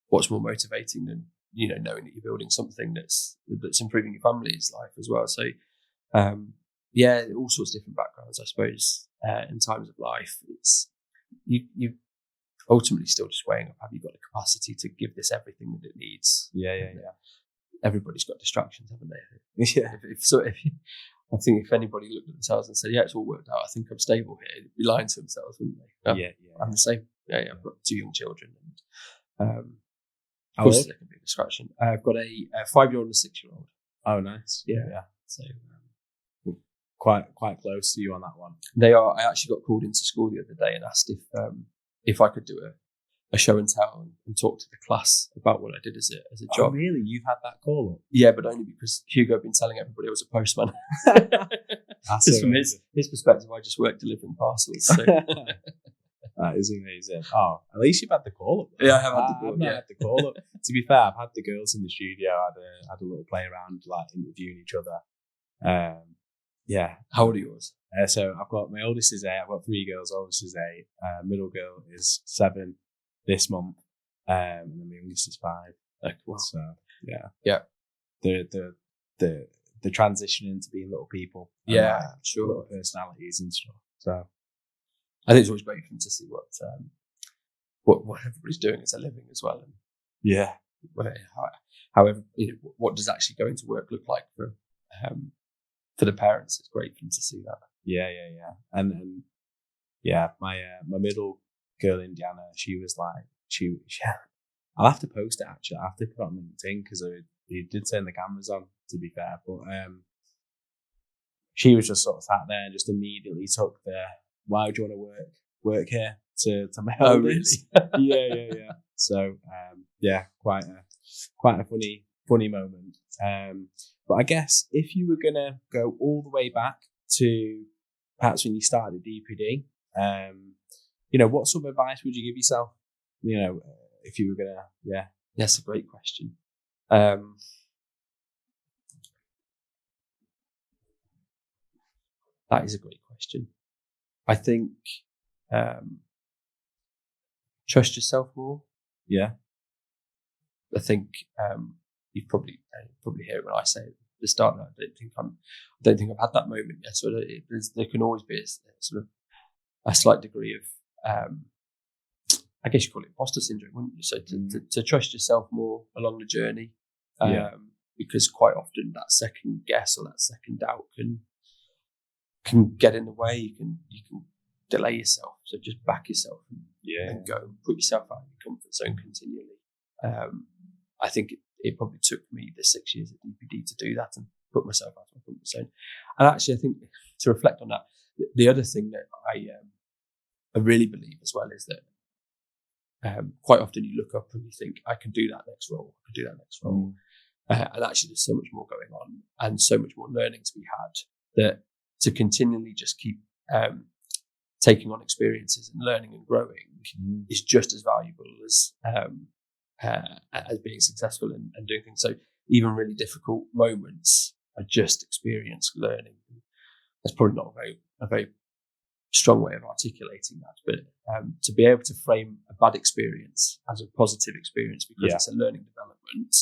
what's more motivating than knowing that you're building something that's improving your family's life as well. So all sorts of different backgrounds, I suppose. In times of life, it's you ultimately still just weighing up, have you got the capacity to give this everything that it needs? Everybody's got distractions, haven't they? I think if anybody looked at themselves and said, it's all worked out, I think I'm stable here, they'd be lying to themselves, wouldn't they? I'm the same. I've got 2 young children, and of course there can be a distraction. I've got a 5-year-old and a 6-year-old. Oh, nice. Yeah. So quite close to you on that one. They are. I actually got called into school the other day and asked if I could do a show and tell and talk to the class about what I did as a job. Oh, really? You've had that call up? Yeah, but only because Hugo had been telling everybody I was a postman. Just from his perspective, I just worked delivering parcels. So. That is amazing. Oh, at least you've had the call up. Yeah, I have had the call up. I've not had the call up. To be fair, I've had the girls in the studio. I had a little play around, like interviewing each other. How old are yours? So I've got, my oldest is 8. I've got 3 girls. Oldest is 8. Middle girl is 7 this month. And then my youngest is 5. Wow. So the transition into being little people. Sure. Little personalities and stuff. So I think it's always great for them to see what everybody's doing as a living as well. And however, what does actually going to work look like for the parents? It's great for them to see that. Yeah. And my middle girl, Indiana, she was like, I'll have to post it actually. I have to put it on LinkedIn because they did turn the cameras on, to be fair. But she was just sort of sat there and just immediately took the, why would you want to work here to my eldest? Really? Yeah. So quite a funny moment. But I guess if you were gonna go all the way back to perhaps when you started at DPD, what sort of advice would you give yourself? If you were gonna, That's a great question. That is a great question. I think Trust yourself more. Yeah. I think you probably hear it when I say it at the start. I don't think I've had that moment yet. So there can always be a sort of a slight degree of, I guess you call it imposter syndrome, wouldn't you? So to trust yourself more along the journey, because quite often that second guess or that second doubt can get in the way. You can delay yourself. So just back yourself and go and put yourself out of your comfort zone continually. I think it probably took me the 6 years at DPD to do that and put myself out of my comfort zone. And actually, I think to reflect on that, the other thing that I really believe as well is that quite often you look up and you think, I can do that next role. I can do that next role. And actually, there's so much more going on and so much more learning to be had that to continually just keep taking on experiences and learning and growing is just as valuable as being successful and doing things. So even really difficult moments are just experience learning. That's probably not a very strong way of articulating that, but to be able to frame a bad experience as a positive experience because it's a learning development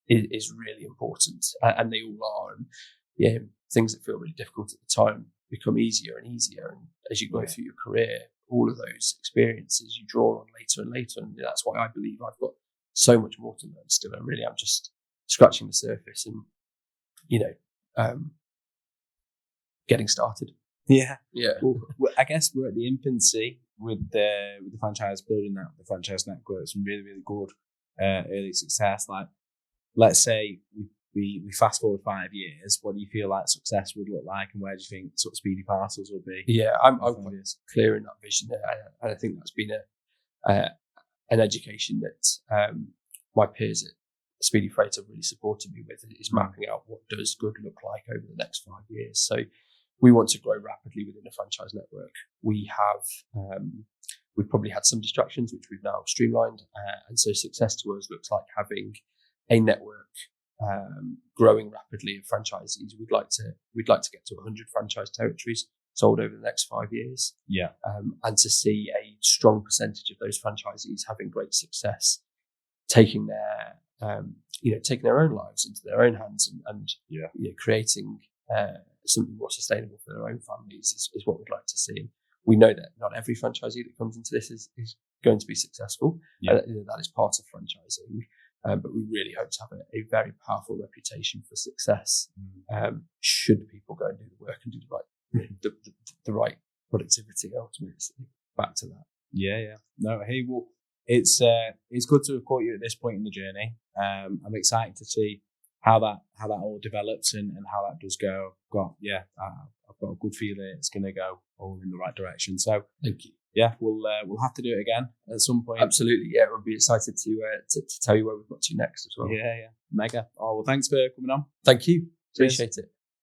is really important, and they all are. And things that feel really difficult at the time become easier and easier, and as you go through your career, all of those experiences you draw on later and later, and that's why I believe I've got so much more to learn still. And really, I'm just scratching the surface, and getting started. Yeah. Well, I guess we're at the infancy with the franchise, building out the franchise network. Some really, really good early success. Like, let's say we fast forward 5 years. What do you feel like success would look like, and where do you think sort of Speedy Parcels will be? Yeah, I'm quite clear in that vision, and I think that's been an education that my peers at Speedy Freight have really supported me with. Is mapping out what does good look like over the next 5 years. So we want to grow rapidly within the franchise network. We have we've probably had some distractions, which we've now streamlined, and so success to us looks like having a network growing rapidly of franchisees. We'd like to get to 100 franchise territories sold over the next 5 years. Yeah, and to see a strong percentage of those franchisees having great success, taking their taking their own lives into their own hands and creating something more sustainable for their own families is what we'd like to see. And we know that not every franchisee that comes into this is going to be successful. That is part of franchising. But we really hope to have a very powerful reputation for success. Should people go and do the work and do the right productivity ultimately, back to that. Yeah. No, hey, well, it's good to have caught you at this point in the journey. I'm excited to see how that all develops and how that does go. I've got a good feeling it's going to go all in the right direction. So thank you. Yeah, we'll have to do it again at some point. Absolutely, yeah. We'll be excited to tell you where we've got to next as well. Yeah, mega. Oh well, thanks for coming on. Thank you. Cheers. Appreciate it.